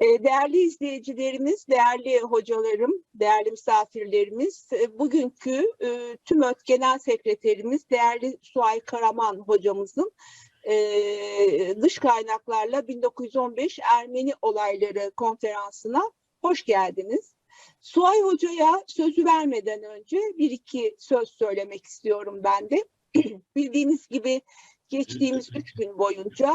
Değerli izleyicilerimiz, değerli hocalarım, değerli misafirlerimiz, bugünkü TÜMÖT Genel Sekreterimiz değerli Suay Karaman hocamızın dış kaynaklarla 1915 Ermeni olayları konferansına hoş geldiniz. Suay Hoca'ya sözü vermeden önce bir iki söz söylemek istiyorum ben de. Bildiğiniz gibi geçtiğimiz 3 gün boyunca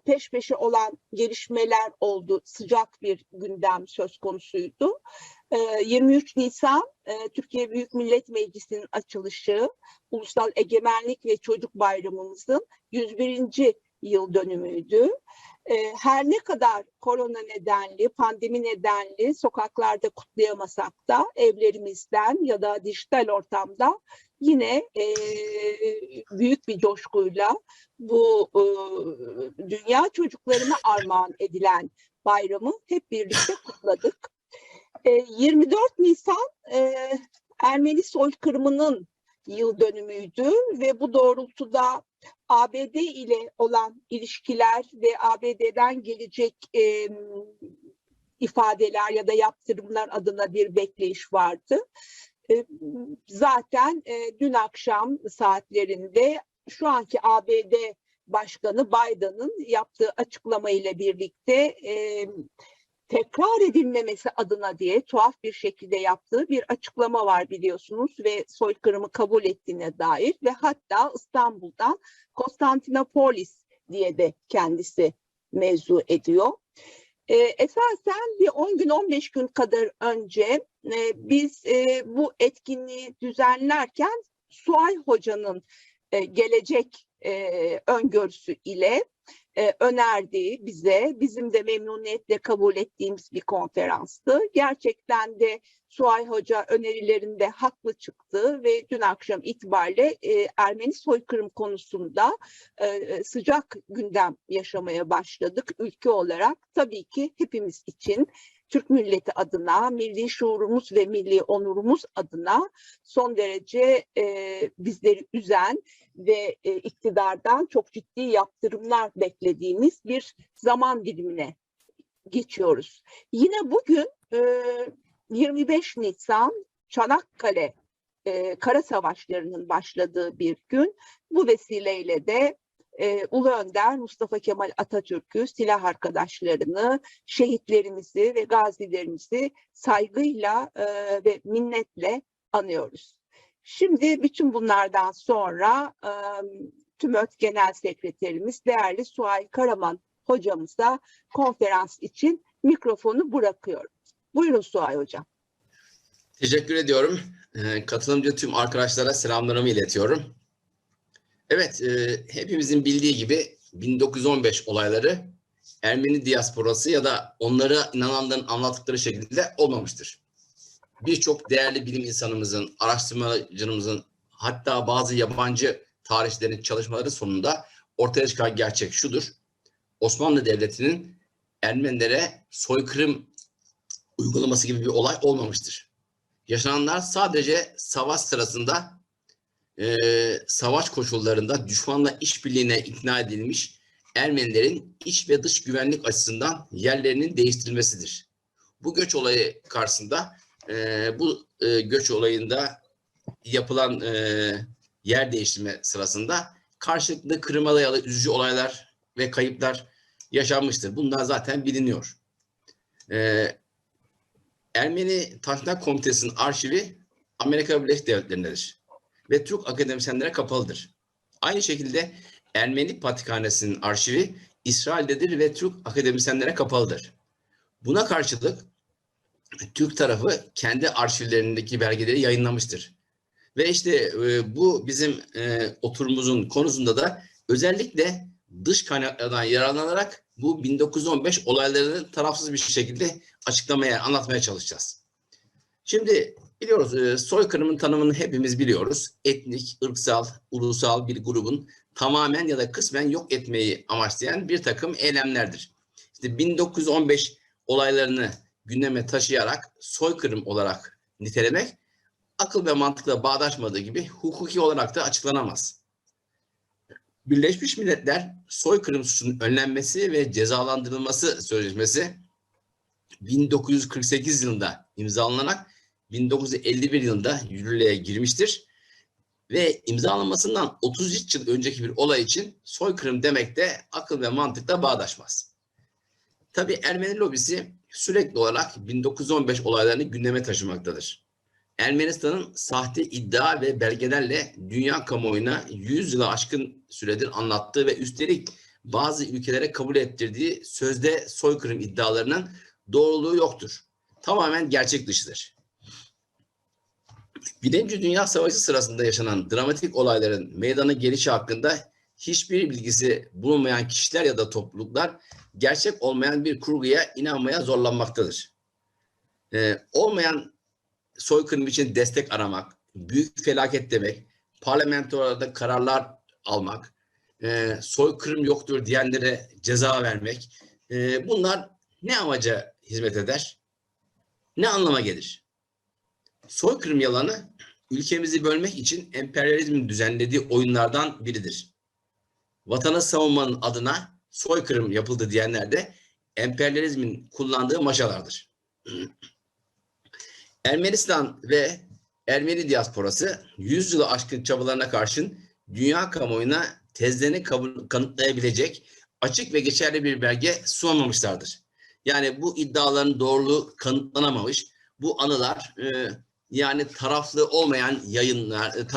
peş peşe olan gelişmeler oldu. Sıcak bir gündem söz konusuydu. 23 Nisan Türkiye Büyük Millet Meclisi'nin açılışı, Ulusal Egemenlik ve Çocuk Bayramımızın 101. yıl dönümüydü. Her ne kadar korona nedenli, pandemi nedenli sokaklarda kutlayamasak da evlerimizden ya da dijital ortamda yine büyük bir coşkuyla bu dünya çocuklarına armağan edilen bayramı hep birlikte kutladık. 24 Nisan Ermeni soykırımının yıl dönümüydü ve bu doğrultuda ABD ile olan ilişkiler ve ABD'den gelecek ifadeler ya da yaptırımlar adına bir bekleyiş vardı. Zaten dün akşam saatlerinde şu anki ABD Başkanı Biden'ın yaptığı açıklama ile birlikte tekrar edilmemesi adına diye tuhaf bir şekilde yaptığı bir açıklama var biliyorsunuz ve soykırımı kabul ettiğine dair ve hatta İstanbul'dan Konstantinopolis diye de kendisi mevzu ediyor. Esasen bir 10 gün 15 gün kadar önce biz bu etkinliği düzenlerken Suay Hoca'nın gelecek öngörüsü ile önerdiği bize, bizim de memnuniyetle kabul ettiğimiz bir konferanstı. Gerçekten de Suay Hoca önerilerinde haklı çıktı ve dün akşam itibariyle Ermeni soykırım konusunda sıcak gündem yaşamaya başladık ülke olarak. Tabii ki hepimiz için Türk milleti adına, milli şuurumuz ve milli onurumuz adına son derece bizleri üzen ve iktidardan çok ciddi yaptırımlar beklediğimiz bir zaman dilimine geçiyoruz. Yine bugün 25 Nisan Çanakkale Kara Savaşları'nın başladığı bir gün. Bu vesileyle de Ulu Önder Mustafa Kemal Atatürk'ü, silah arkadaşlarını, şehitlerimizi ve gazilerimizi saygıyla ve minnetle anıyoruz. Şimdi bütün bunlardan sonra TÜMÖT Genel Sekreterimiz değerli Suay Karaman hocamıza konferans için mikrofonu bırakıyorum. Buyurun Suay Hocam. Teşekkür ediyorum. Katılımcı tüm arkadaşlara selamlarımı iletiyorum. Evet, hepimizin bildiği gibi 1915 olayları Ermeni diasporası ya da onlara inananların anlattıkları şekilde olmamıştır. Birçok değerli bilim insanımızın, araştırmacımızın, hatta bazı yabancı tarihçilerin çalışmaları sonunda ortaya çıkan gerçek şudur: Osmanlı Devleti'nin Ermenilere soykırım uygulaması gibi bir olay olmamıştır. Yaşananlar sadece savaş sırasında savaş koşullarında düşmanla işbirliğine ikna edilmiş Ermenilerin iç ve dış güvenlik açısından yerlerinin değiştirilmesidir. Bu göç olayı karşısında bu göç olayında yapılan yer değiştirme sırasında karşılıklı kırıma dayalı üzücü olaylar ve kayıplar yaşanmıştır. Bunlar zaten biliniyor. Ermeni Tanzimat Komitesi'nin arşivi Amerika Birleşik Devletleri'ndedir ve Türk akademisyenlere kapalıdır. Aynı şekilde Ermeni Patrikhanesi'nin arşivi İsrail'dedir ve Türk akademisyenlere kapalıdır. Buna karşılık Türk tarafı kendi arşivlerindeki belgeleri yayınlamıştır. Ve işte bu bizim oturumumuzun konusunda da özellikle dış kaynaklardan yararlanarak bu 1915 olaylarını tarafsız bir şekilde açıklamaya, anlatmaya çalışacağız. Şimdi biliyoruz, soykırımın tanımını hepimiz biliyoruz. Etnik, ırksal, ulusal bir grubun tamamen ya da kısmen yok etmeyi amaçlayan bir takım eylemlerdir. İşte 1915 olaylarını gündeme taşıyarak soykırım olarak nitelemek akıl ve mantıkla bağdaşmadığı gibi hukuki olarak da açıklanamaz. Birleşmiş Milletler Soykırım Suçunun Önlenmesi ve Cezalandırılması Sözleşmesi 1948 yılında imzalanarak 1951 yılında yürürlüğe girmiştir. Ve imzalanmasından 33 yıl önceki bir olay için soykırım demek de akıl ve mantıkla bağdaşmaz. Tabii Ermeni lobisi sürekli olarak 1915 olaylarını gündeme taşımaktadır. Ermenistan'ın sahte iddia ve belgelerle dünya kamuoyuna 100 yıla aşkın süredir anlattığı ve üstelik bazı ülkelere kabul ettirdiği sözde soykırım iddialarının doğruluğu yoktur. Tamamen gerçek dışıdır. Birinci Dünya Savaşı sırasında yaşanan dramatik olayların meydana gelişi hakkında hiçbir bilgisi bulunmayan kişiler ya da topluluklar gerçek olmayan bir kurguya inanmaya zorlanmaktadır. Olmayan soykırım için destek aramak, büyük felaket demek, parlamentolarda kararlar almak, soykırım yoktur diyenlere ceza vermek, bunlar ne amaca hizmet eder? Ne anlama gelir? Soykırım yalanı ülkemizi bölmek için emperyalizmin düzenlediği oyunlardan biridir. Vatanı savunmanın adına soykırım yapıldı diyenler de emperyalizmin kullandığı maşalardır. Ermenistan ve Ermeni diasporası 100 yılı aşkın çabalarına karşın dünya kamuoyuna tezlerini kanıtlayabilecek açık ve geçerli bir belge sunamamışlardır. Yani bu iddiaların doğruluğu kanıtlanamamış, bu anılar yani taraflı olmayan yayınlar,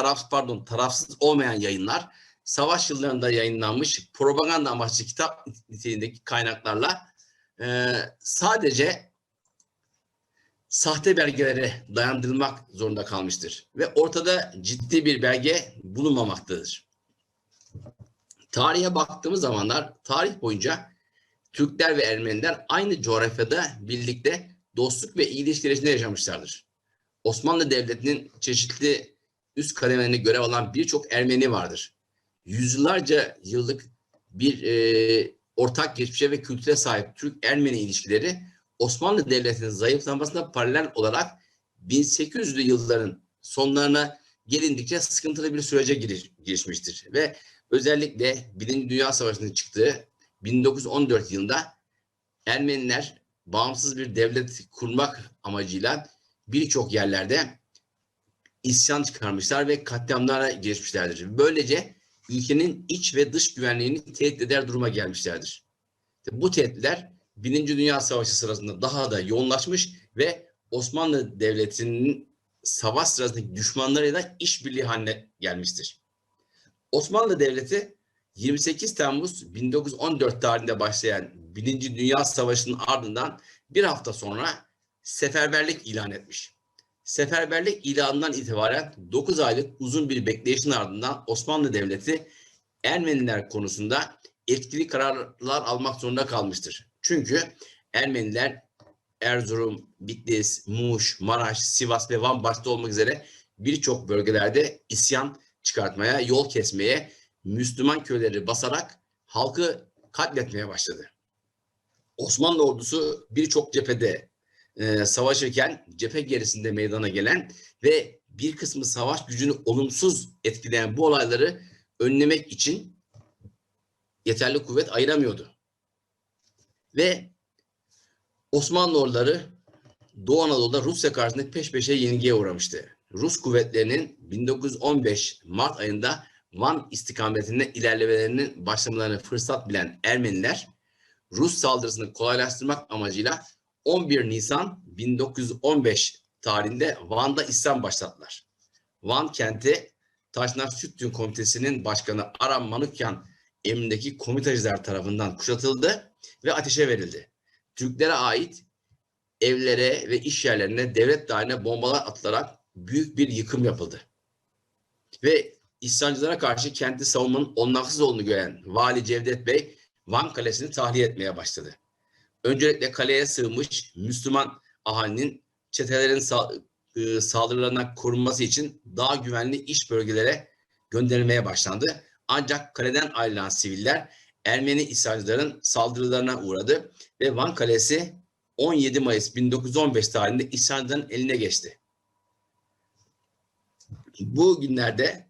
tarafsız olmayan yayınlar, savaş yıllarında yayınlanmış propaganda amaçlı kitap niteliğindeki kaynaklarla sadece sahte belgelere dayandırılmak zorunda kalmıştır ve ortada ciddi bir belge bulunmamaktadır. Tarihe baktığımız zamanlar tarih boyunca Türkler ve Ermeniler aynı coğrafyada birlikte dostluk ve ilişki içinde yaşamışlardır. Osmanlı Devleti'nin çeşitli üst kademelerinde görev alan birçok Ermeni vardır. Yüzyıllarca yıllık bir ortak geçmişe ve kültüre sahip Türk-Ermeni ilişkileri Osmanlı Devleti'nin zayıflamasına paralel olarak 1800'lü yılların sonlarına gelindikçe sıkıntılı bir sürece girişmiştir. Ve özellikle Birinci Dünya Savaşı'nın çıktığı 1914 yılında Ermeniler bağımsız bir devlet kurmak amacıyla birçok yerlerde isyan çıkarmışlar ve katliamlara girişmişlerdir. Böylece ülkenin iç ve dış güvenliğini tehdit eder duruma gelmişlerdir. Bu tehditler Birinci Dünya Savaşı sırasında daha da yoğunlaşmış ve Osmanlı Devleti'nin savaş sırasındaki düşmanlarıyla işbirliği haline gelmiştir. Osmanlı Devleti 28 Temmuz 1914 tarihinde başlayan Birinci Dünya Savaşı'nın ardından bir hafta sonra seferberlik ilan etmiş. Seferberlik ilanından itibaren 9 aylık uzun bir bekleyişin ardından Osmanlı Devleti Ermeniler konusunda etkili kararlar almak zorunda kalmıştır. Çünkü Ermeniler Erzurum, Bitlis, Muş, Maraş, Sivas ve Van başta olmak üzere birçok bölgelerde isyan çıkartmaya, yol kesmeye, Müslüman köyleri basarak halkı katletmeye başladı. Osmanlı ordusu birçok cephede savaşırken cephe gerisinde meydana gelen ve bir kısmı savaş gücünü olumsuz etkileyen bu olayları önlemek için yeterli kuvvet ayıramıyordu. Ve Osmanlı orduları Doğu Anadolu'da Rusya karşısında peş peşe yenilgiye uğramıştı. Rus kuvvetlerinin 1915 Mart ayında Van istikametinde ilerlemelerinin başlamalarını fırsat bilen Ermeniler, Rus saldırısını kolaylaştırmak amacıyla 11 Nisan 1915 tarihinde Van'da isyan başlattılar. Van kenti Taşnak Sütun Komitesi'nin başkanı Aram Manukyan emrindeki komitacılar tarafından kuşatıldı ve ateşe verildi. Türklere ait evlere ve iş yerlerine devlet dairelerine bombalar atılarak büyük bir yıkım yapıldı. Ve isyancılara karşı kenti savunmanın olanaksız olduğunu gören Vali Cevdet Bey Van Kalesi'ni tahliye etmeye başladı. Öncelikle kaleye sığınmış Müslüman ahalinin çetelerin saldırılarından korunması için daha güvenli iş bölgelere gönderilmeye başlandı. Ancak kaleden ayrılan siviller Ermeni isyancıların saldırılarına uğradı ve Van Kalesi 17 Mayıs 1915 tarihinde isyancıların eline geçti. Bu günlerde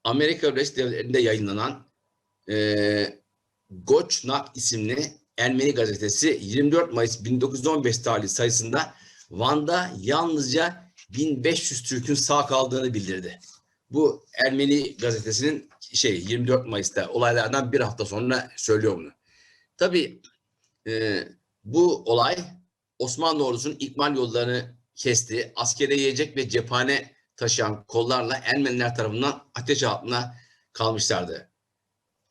Amerika Birleşik Devletleri'nde yayınlanan Goçnak isimli Ermeni gazetesi 24 Mayıs 1915 tarihli sayısında Van'da yalnızca 1500 Türk'ün sağ kaldığını bildirdi. Bu Ermeni gazetesinin 24 Mayıs'ta olaylardan bir hafta sonra söylüyor bunu. Tabii bu olay Osmanlı ordusunun ikmal yollarını kesti. Askere yiyecek ve cephane taşıyan kollarla Ermeniler tarafından ateş altına kalmışlardı.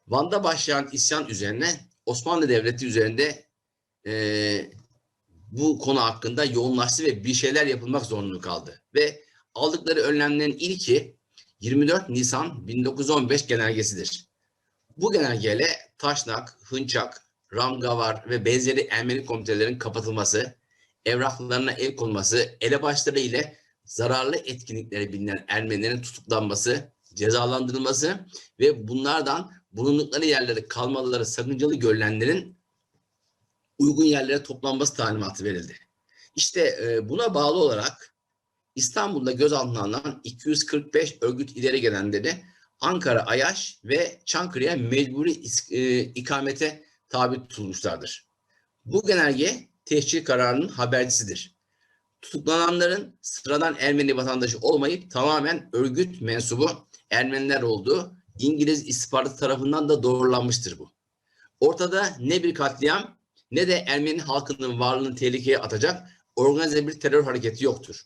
Van'da başlayan isyan üzerine Osmanlı Devleti üzerinde bu konu hakkında yoğunlaştı ve bir şeyler yapılmak zorunda kaldı. Ve aldıkları önlemlerin ilki 24 Nisan 1915 genelgesidir. Bu genelgeyle Taşnak, Hınçak, Ramgavar ve benzeri Ermeni komitelerin kapatılması, evraklarına el konması, elebaşları ile zararlı etkinlikleri bilinen Ermenilerin tutuklanması, cezalandırılması ve bunlardan bulundukları yerlere kalmaları sakıncalı görülenlerin uygun yerlere toplanması talimatı verildi. İşte buna bağlı olarak İstanbul'da gözaltına alınan 245 örgüt ileri gelenleri Ankara, Ayaş ve Çankırı'ya mecburi ikamete tabi tutulmuşlardır. Bu genelge tehcir kararının habercisidir. Tutuklananların sıradan Ermeni vatandaşı olmayıp tamamen örgüt mensubu Ermeniler olduğu İngiliz istihbaratı tarafından da doğrulanmıştır bu. Ortada ne bir katliam ne de Ermeni halkının varlığını tehlikeye atacak organize bir terör hareketi yoktur.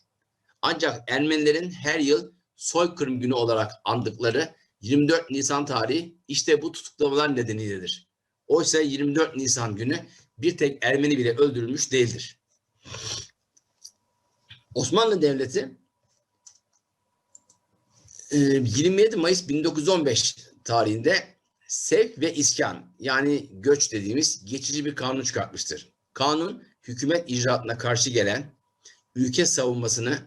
Ancak Ermenilerin her yıl soykırım günü olarak andıkları 24 Nisan tarihi işte bu tutuklamalar nedeniyledir. Oysa 24 Nisan günü bir tek Ermeni bile öldürülmüş değildir. Osmanlı Devleti 27 Mayıs 1915 tarihinde sevk ve iskan yani göç dediğimiz geçici bir kanun çıkartmıştır. Kanun hükümet icraatına karşı gelen, ülke savunmasını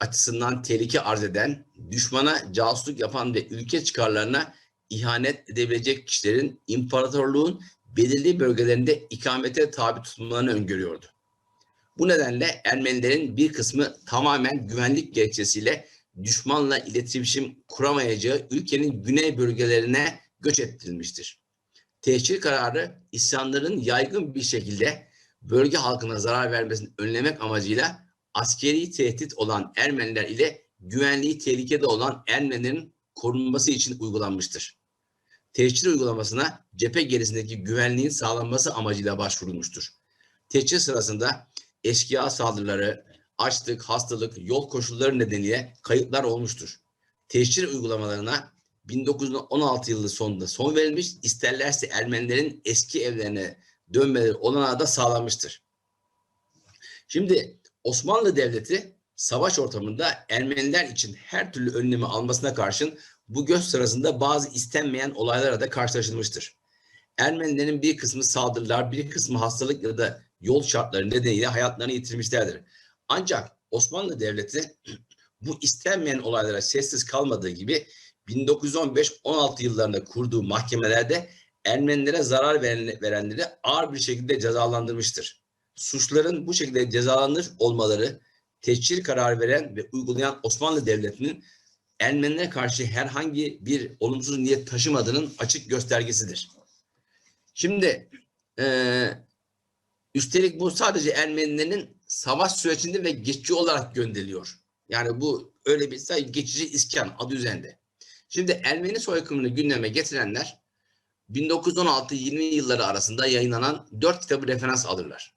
açısından tehlike arz eden, düşmana casusluk yapan ve ülke çıkarlarına ihanet edebilecek kişilerin imparatorluğun belirli bölgelerinde ikamete tabi tutulmalarını öngörüyordu. Bu nedenle Ermenilerin bir kısmı tamamen güvenlik gerekçesiyle düşmanla iletişim kuramayacağı ülkenin güney bölgelerine göç ettirilmiştir. Tehcir kararı isyanların yaygın bir şekilde bölge halkına zarar vermesini önlemek amacıyla askeri tehdit olan Ermeniler ile güvenliği tehlikede olan Ermenilerin korunması için uygulanmıştır. Tehcir uygulamasına cephe gerisindeki güvenliğin sağlanması amacıyla başvurulmuştur. Tehcir sırasında eşkıya saldırıları, açlık, hastalık, yol koşulları nedeniyle kayıplar olmuştur. Tehcir uygulamalarına 1916 yılı sonunda son verilmiş, isterlerse Ermenilerin eski evlerine dönmeleri olanağı da sağlanmıştır. Şimdi Osmanlı Devleti savaş ortamında Ermeniler için her türlü önlemi almasına karşın bu göç sırasında bazı istenmeyen olaylara da karşılaşılmıştır. Ermenilerin bir kısmı saldırılar, bir kısmı hastalık ya da yol şartları nedeniyle hayatlarını yitirmişlerdir. Ancak Osmanlı Devleti bu istenmeyen olaylara sessiz kalmadığı gibi 1915-16 yıllarında kurduğu mahkemelerde Ermenilere zarar verenleri ağır bir şekilde cezalandırmıştır. Suçların bu şekilde cezalandırılmış olmaları tehcir kararı veren ve uygulayan Osmanlı Devleti'nin Ermenilere karşı herhangi bir olumsuz niyet taşımadığının açık göstergesidir. Şimdi üstelik bu sadece Ermenilerin savaş sürecinde ve geçici olarak gönderiliyor. Yani bu öyle bir geçici iskan adı üzerinde. Şimdi Ermeni soykırımını gündeme getirenler 1916-20 yılları arasında yayınlanan 4 kitabı referans alırlar.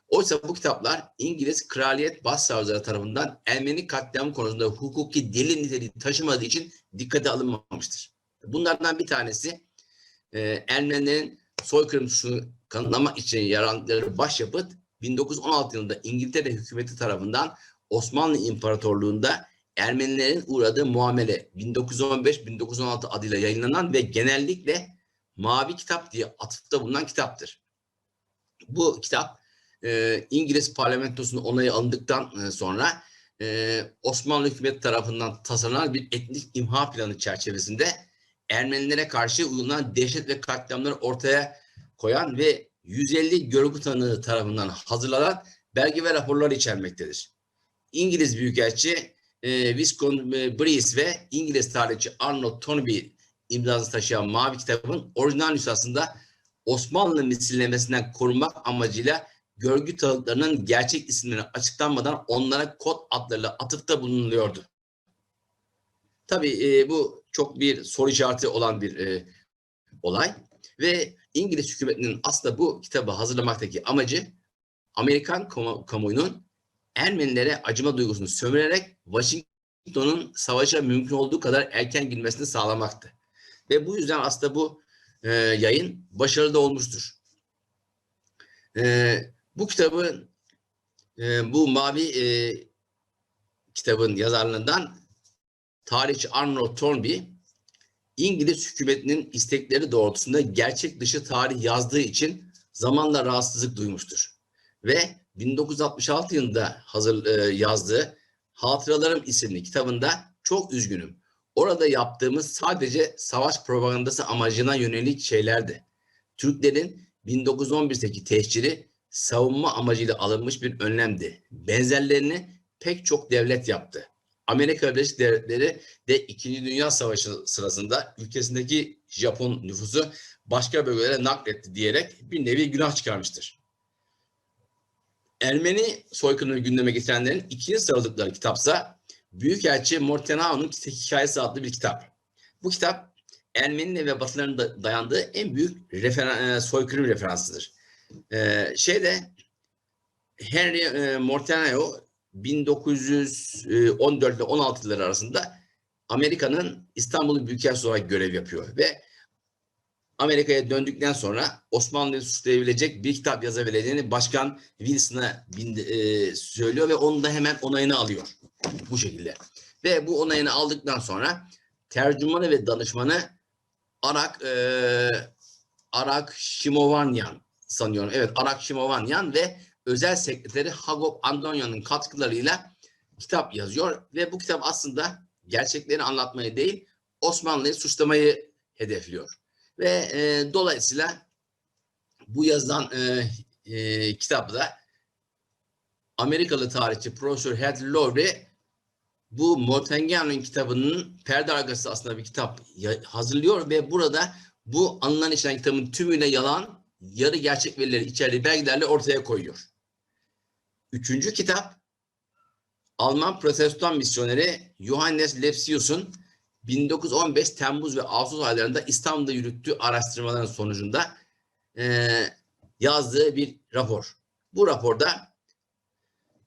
Oysa bu kitaplar İngiliz Kraliyet Başsavcıları tarafından Ermeni katliamı konusunda hukuki delil niteliği taşımadığı için dikkate alınmamıştır. Bunlardan bir tanesi Ermenilerin soykırım suçunu kanıtlamak için yarattıkları başyapıt 1916 yılında İngiltere hükümeti tarafından Osmanlı İmparatorluğu'nda Ermenilerin uğradığı muamele 1915-1916 adıyla yayınlanan ve genellikle Mavi Kitap diye atıfta bulunan kitaptır. Bu kitap İngiliz parlamentosunun onayı alındıktan sonra Osmanlı hükümeti tarafından tasarlanan bir etnik imha planı çerçevesinde Ermenilere karşı uygulanan dehşet ve katliamları ortaya koyan ve 150 görgü tanığı tarafından hazırlanan belge ve raporlar içermektedir. İngiliz Büyükelçi Viscount Breese ve İngiliz tarihçi Arnold Toynbee imzasını taşıyan Mavi Kitabın orijinal nüshasında Osmanlı misillemesinden korunmak amacıyla görgü tanıklarının gerçek isimleri açıklanmadan onlara kod adlarıyla atıfta bulunuluyordu. Tabii bu çok bir soru işareti olan bir olay ve İngiliz hükümetinin aslında bu kitabı hazırlamaktaki amacı Amerikan kamuoyunun Ermenilere acıma duygusunu sömürerek Washington'un savaşa mümkün olduğu kadar erken girmesini sağlamaktı. Ve bu yüzden aslında bu yayın başarılı da olmuştur. Bu kitabın bu mavi kitabın yazarlarından tarihçi Arnold Toynbee İngiliz hükümetinin istekleri doğrultusunda gerçek dışı tarih yazdığı için zamanla rahatsızlık duymuştur. Ve 1966 yılında yazdığı Hatıralarım isimli kitabında çok üzgünüm. Orada yaptığımız sadece savaş propagandası amacına yönelik şeylerdi. Türklerin 1911'deki tehciri savunma amacıyla alınmış bir önlemdi. Benzerlerini pek çok devlet yaptı. Amerika Birleşik Devletleri de 2. Dünya Savaşı sırasında ülkesindeki Japon nüfusu başka bölgelere nakletti diyerek bir nevi günah çıkarmıştır. Ermeni soykırımını gündeme getirenlerin ikinci sarıldıkları kitapsa Büyükelçi Mortenau'nun Hikayesi adlı bir kitap. Bu kitap Ermeni ve Batıların dayandığı en büyük soykırım referansıdır. Henry Mortenau 1914 ile 16 yılları arasında Amerika'nın İstanbul Büyükelçisi olarak görev yapıyor ve Amerika'ya döndükten sonra Osmanlı'yı suçlayabilecek bir kitap yazabileceğini Başkan Wilson'a söylüyor ve onun da hemen onayını alıyor bu şekilde. Ve bu onayını aldıktan sonra tercümanı ve danışmanı Arak Şimovanyan sanıyorum. Evet, Arak Şimovanyan ve özel sekreteri Hagop Andonya'nın katkılarıyla kitap yazıyor ve bu kitap aslında gerçekleri anlatmayı değil, Osmanlı'yı suçlamayı hedefliyor. Ve dolayısıyla bu yazılan kitapta Amerikalı tarihçi Profesör Heath Lowry bu Montagnano'nun kitabının perde arkası aslında bir kitap hazırlıyor ve burada bu anılan işlenen kitabın tümüyle yalan, yarı gerçek verileri içerdiği belgelerle ortaya koyuyor. Üçüncü kitap Alman Protestan misyoneri Johannes Lepsius'un 1915 Temmuz ve Ağustos aylarında İstanbul'da yürüttüğü araştırmaların sonucunda yazdığı bir rapor. Bu raporda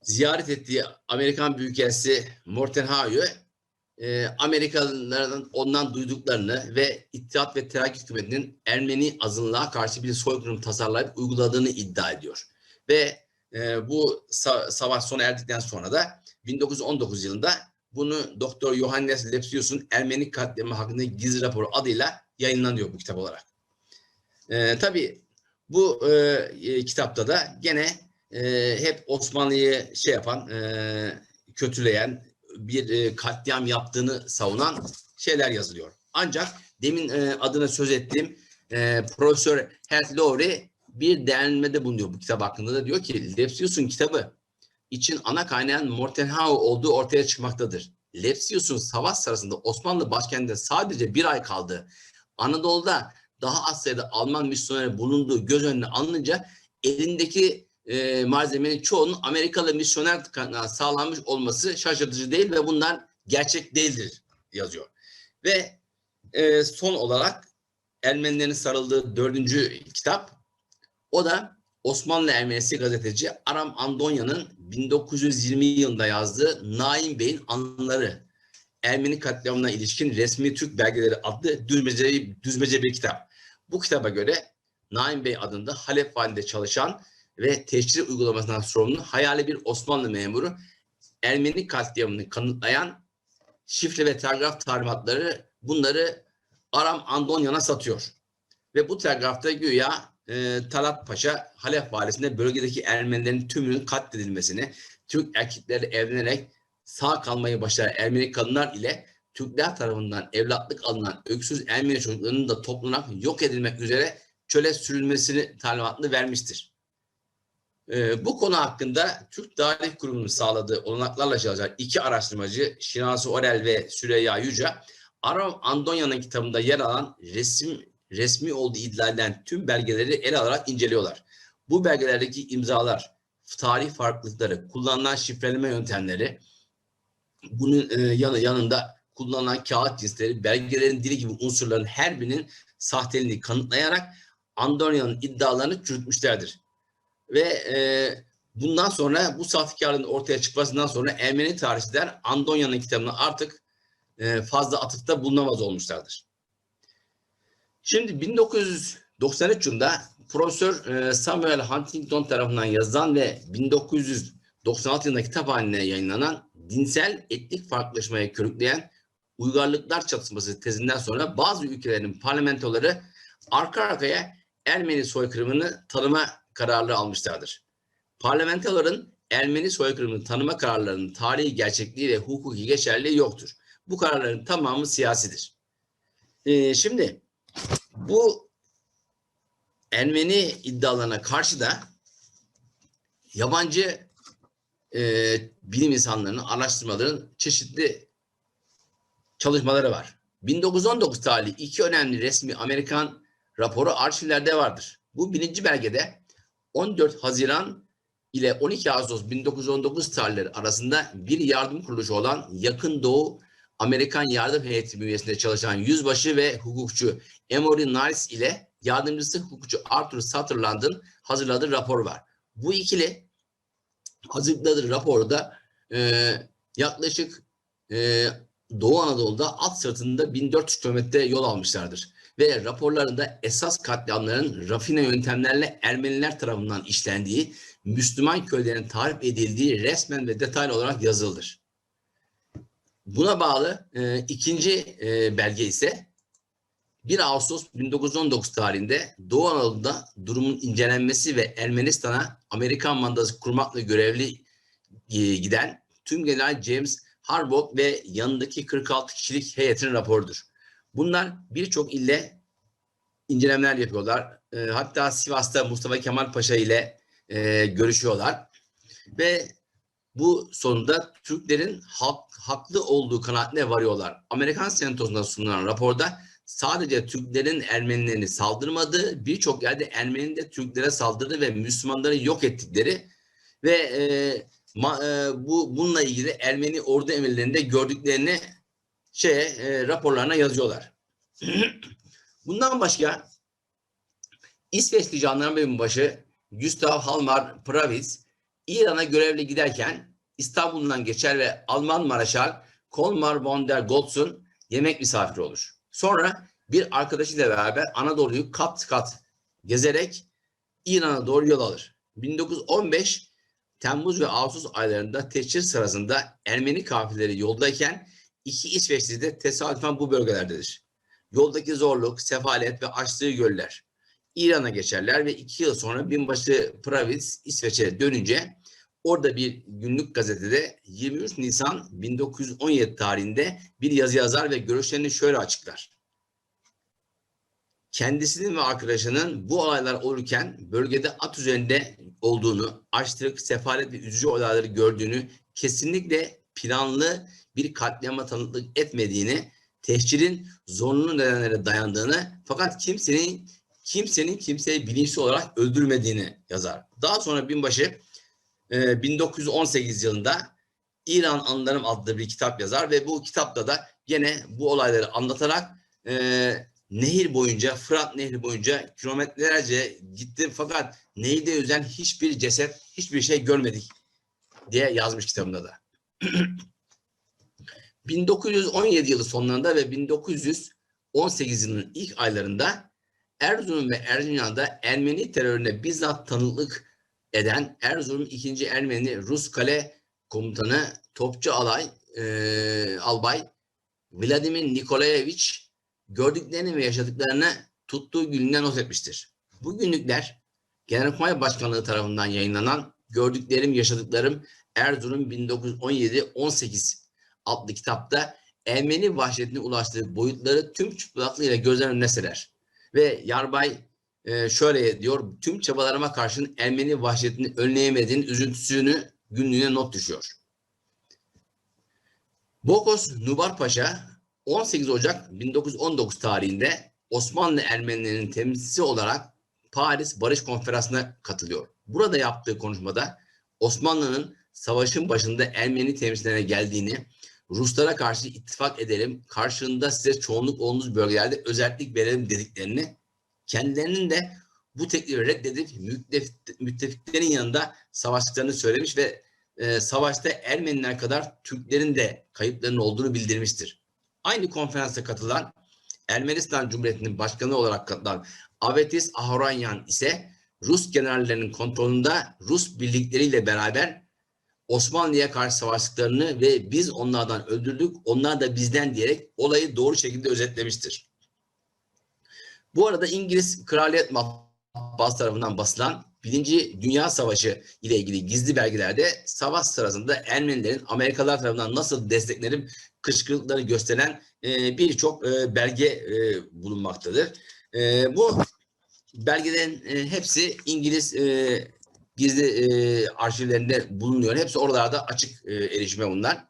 ziyaret ettiği Amerikan Büyükelçisi Mortenau'yu Amerikalıların ondan duyduklarını ve İttihat ve Terakki Hükümeti'nin Ermeni azınlığa karşı bir soykırım tasarlayıp uyguladığını iddia ediyor. Ve bu savaş sona erdikten sonra da 1919 yılında bunu Doktor Johannes Lepsius'un Ermeni katliamı hakkındaki gizli raporu adıyla yayınlanıyor bu kitap olarak. Tabii bu kitapta da gene hep Osmanlı'yı kötüleyen bir katliam yaptığını savunan şeyler yazılıyor. Ancak demin adına söz ettiğim Profesör Heath Lowry bir değerlendirmede bulunuyor bu kitap hakkında da, diyor ki Lepsius'un kitabı için ana kaynağın Mortenau olduğu ortaya çıkmaktadır. Lepsius'un savaş sırasında Osmanlı başkentinde sadece bir ay kaldığı, Anadolu'da daha az sayıda Alman misyoner bulunduğu göz önüne alınınca elindeki malzemenin çoğunun Amerikalı misyoner sağlanmış olması şaşırtıcı değil ve bunlar gerçek değildir yazıyor. Ve son olarak Ermenilerin sarıldığı 4. kitap, o da Osmanlı Ermenisi gazeteci Aram Andonya'nın 1920 yılında yazdığı Naim Bey'in Anıları, Ermeni katliamına ilişkin resmi Türk belgeleri adlı düzmece bir kitap. Bu kitaba göre Naim Bey adında Halep valide çalışan ve teşhir uygulamasından sorumlu hayali bir Osmanlı memuru Ermeni katliamını kanıtlayan şifre ve telgraf talimatları, bunları Aram Andonya'na satıyor. Ve bu telgrafta güya Talat Paşa Halep valisinde bölgedeki Ermenilerin tümünün katledilmesini, Türk erkekleri evlenerek sağ kalmayı başaran Ermeni kadınlar ile Türkler tarafından evlatlık alınan öksüz Ermeni çocuklarının da toplanarak yok edilmek üzere çöle sürülmesini talimatını vermiştir. Bu konu hakkında Türk Tarih Kurumu'nun sağladığı olanaklarla çalışan 2 araştırmacı Şinasi Orel ve Süreyya Yüce, Aram Andonya'nın kitabında yer alan resmi olduğu iddia edilen tüm belgeleri ele alarak inceliyorlar. Bu belgelerdeki imzalar, tarih farklılıkları, kullanılan şifreleme yöntemleri, bunun yanında kullanılan kağıt cinsleri, belgelerin dili gibi unsurların her birinin sahteliğini kanıtlayarak Andonya'nın iddialarını çürütmüşlerdir. Ve bundan sonra bu sahtekarlığın ortaya çıkmasından sonra Ermeni tarihçiler Andonya'nın kitabına artık fazla atıfta bulunamaz olmuşlardır. Şimdi 1993 yılında Profesör Samuel Huntington tarafından yazılan ve 1996 yılında kitap haline yayınlanan dinsel etnik farklılaşmaya körükleyen uygarlıklar çatışması tezinden sonra bazı ülkelerin parlamentoları arka arkaya Ermeni soykırımını tanıma kararı almışlardır. Parlamentoların Ermeni soykırımını tanıma kararlarının tarihi gerçekliği ve hukuki geçerliliği yoktur. Bu kararların tamamı siyasidir. Şimdi bu Ermeni iddialarına karşı da yabancı bilim insanlarının, araştırmaların çeşitli çalışmaları var. 1919 tarihli iki önemli resmi Amerikan raporu arşivlerde vardır. Bu birinci belgede 14 Haziran ile 12 Ağustos 1919 tarihleri arasında bir yardım kuruluşu olan Yakın Doğu Amerikan Yardım Heyeti bünyesinde çalışan yüzbaşı ve hukukçu Emory Niles ile yardımcısı hukukçu Arthur Sutherland'ın hazırladığı rapor var. Bu ikili hazırladığı raporda yaklaşık Doğu Anadolu'da at sırtında 1400 kilometre yol almışlardır. Ve raporlarında esas katliamların rafine yöntemlerle Ermeniler tarafından işlendiği, Müslüman köylerin tarif edildiği resmen ve detaylı olarak yazılıdır. Buna bağlı ikinci belge ise 1 Ağustos 1919 tarihinde Doğu Anadolu'da durumun incelenmesi ve Ermenistan'a Amerikan mandası kurmakla görevli giden Tümgeneral James Harbot ve yanındaki 46 kişilik heyetin raporudur. Bunlar birçok ille incelemeler yapıyorlar. Hatta Sivas'ta Mustafa Kemal Paşa ile görüşüyorlar. Ve bu sonunda Türklerin haklı olduğu kanaatine varıyorlar. Amerikan Senatosu'nda sunulan raporda sadece Türklerin Ermenilerini saldırmadığı, birçok yerde Ermeni'nin de Türklere saldırdığı ve Müslümanları yok ettikleri ve bununla ilgili Ermeni ordu emirlerinde gördüklerini raporlarına yazıyorlar. Bundan başka İsveçli jandarma binbaşı Gustav Halmar Pravitz İran'a görevle giderken İstanbul'dan geçer ve Alman Mareşal Kolmar von der Goltz'un yemek misafiri olur. Sonra bir arkadaşıyla beraber Anadolu'yu kat kat gezerek İran'a doğru yol alır. 1915 Temmuz ve Ağustos aylarında teçhir sırasında Ermeni kafileleri yoldayken iki İsveçli de tesadüfen bu bölgelerdedir. Yoldaki zorluk, sefalet ve açlığı görürler. İran'a geçerler ve 2 yıl sonra binbaşı Pravitz İsveç'e dönünce orada bir günlük gazetede 23 Nisan 1917 tarihinde bir yazı yazar ve görüşlerini şöyle açıklar. Kendisinin ve arkadaşının bu olaylar olurken bölgede at üzerinde olduğunu, açlık, sefalet ve üzücü olayları gördüğünü, kesinlikle planlı bir katliama tanıklık etmediğini, tehcirin zorunlu nedenlere dayandığını fakat kimsenin kimseyi bilinçli olarak öldürmediğini yazar. Daha sonra binbaşı 1918 yılında İran Anılarım adlı bir kitap yazar ve bu kitapta da gene bu olayları anlatarak nehir boyunca, Fırat Nehri boyunca kilometrelerce gittim fakat nehirde yüzen hiçbir ceset, hiçbir şey görmedik diye yazmış kitabında da. 1917 yılı sonlarında ve 1918 yılının ilk aylarında Erzurum ve Erzincan'da Ermeni terörüne bizzat tanıklık eden Erzurum 2. Ermeni Rus Kale Komutanı Topçu Albay Vladimir Nikolayevich gördüklerini ve yaşadıklarını tuttuğu günlüğüne not etmiştir. Bu günlükler Genelkurmay Başkanlığı tarafından yayınlanan Gördüklerim, Yaşadıklarım Erzurum 1917-18 adlı kitapta Ermeni vahşetine ulaştığı boyutları tüm çıplaklığıyla gözler önüne serer. Ve Yarbay şöyle diyor, tüm çabalarıma karşın Ermeni vahşetini önleyemediğinin üzüntüsünü günlüğüne not düşüyor. Bokos Nubar Paşa 18 Ocak 1919 tarihinde Osmanlı Ermenilerinin temsilcisi olarak Paris Barış Konferansı'na katılıyor. Burada yaptığı konuşmada Osmanlı'nın savaşın başında Ermeni temsilcilerine geldiğini, Ruslara karşı ittifak edelim, karşılığında size çoğunluk olduğunuz bölgelerde özellik verelim dediklerini, kendilerinin de bu teklifi reddedip müttefiklerin yanında savaştıklarını söylemiş ve savaşta Ermeniler kadar Türklerin de kayıplarının olduğunu bildirmiştir. Aynı konferansa katılan Ermenistan Cumhuriyeti'nin başkanı olarak katılan Avetis Ahoranyan ise Rus generallerinin kontrolünde Rus birlikleriyle beraber Osmanlı'ya karşı savaştıklarını ve biz onlardan öldürdük, onlar da bizden diyerek olayı doğru şekilde özetlemiştir. Bu arada İngiliz Kraliyet Matbaası tarafından basılan 1. Dünya Savaşı ile ilgili gizli belgelerde savaş sırasında Ermenilerin Amerikalılar tarafından nasıl desteklenip kışkırttıklarını gösteren birçok belge bulunmaktadır. Bu belgelerin hepsi İngiliz gizli arşivlerinde bulunuyor. Hepsi oralarda açık erişime bunlar.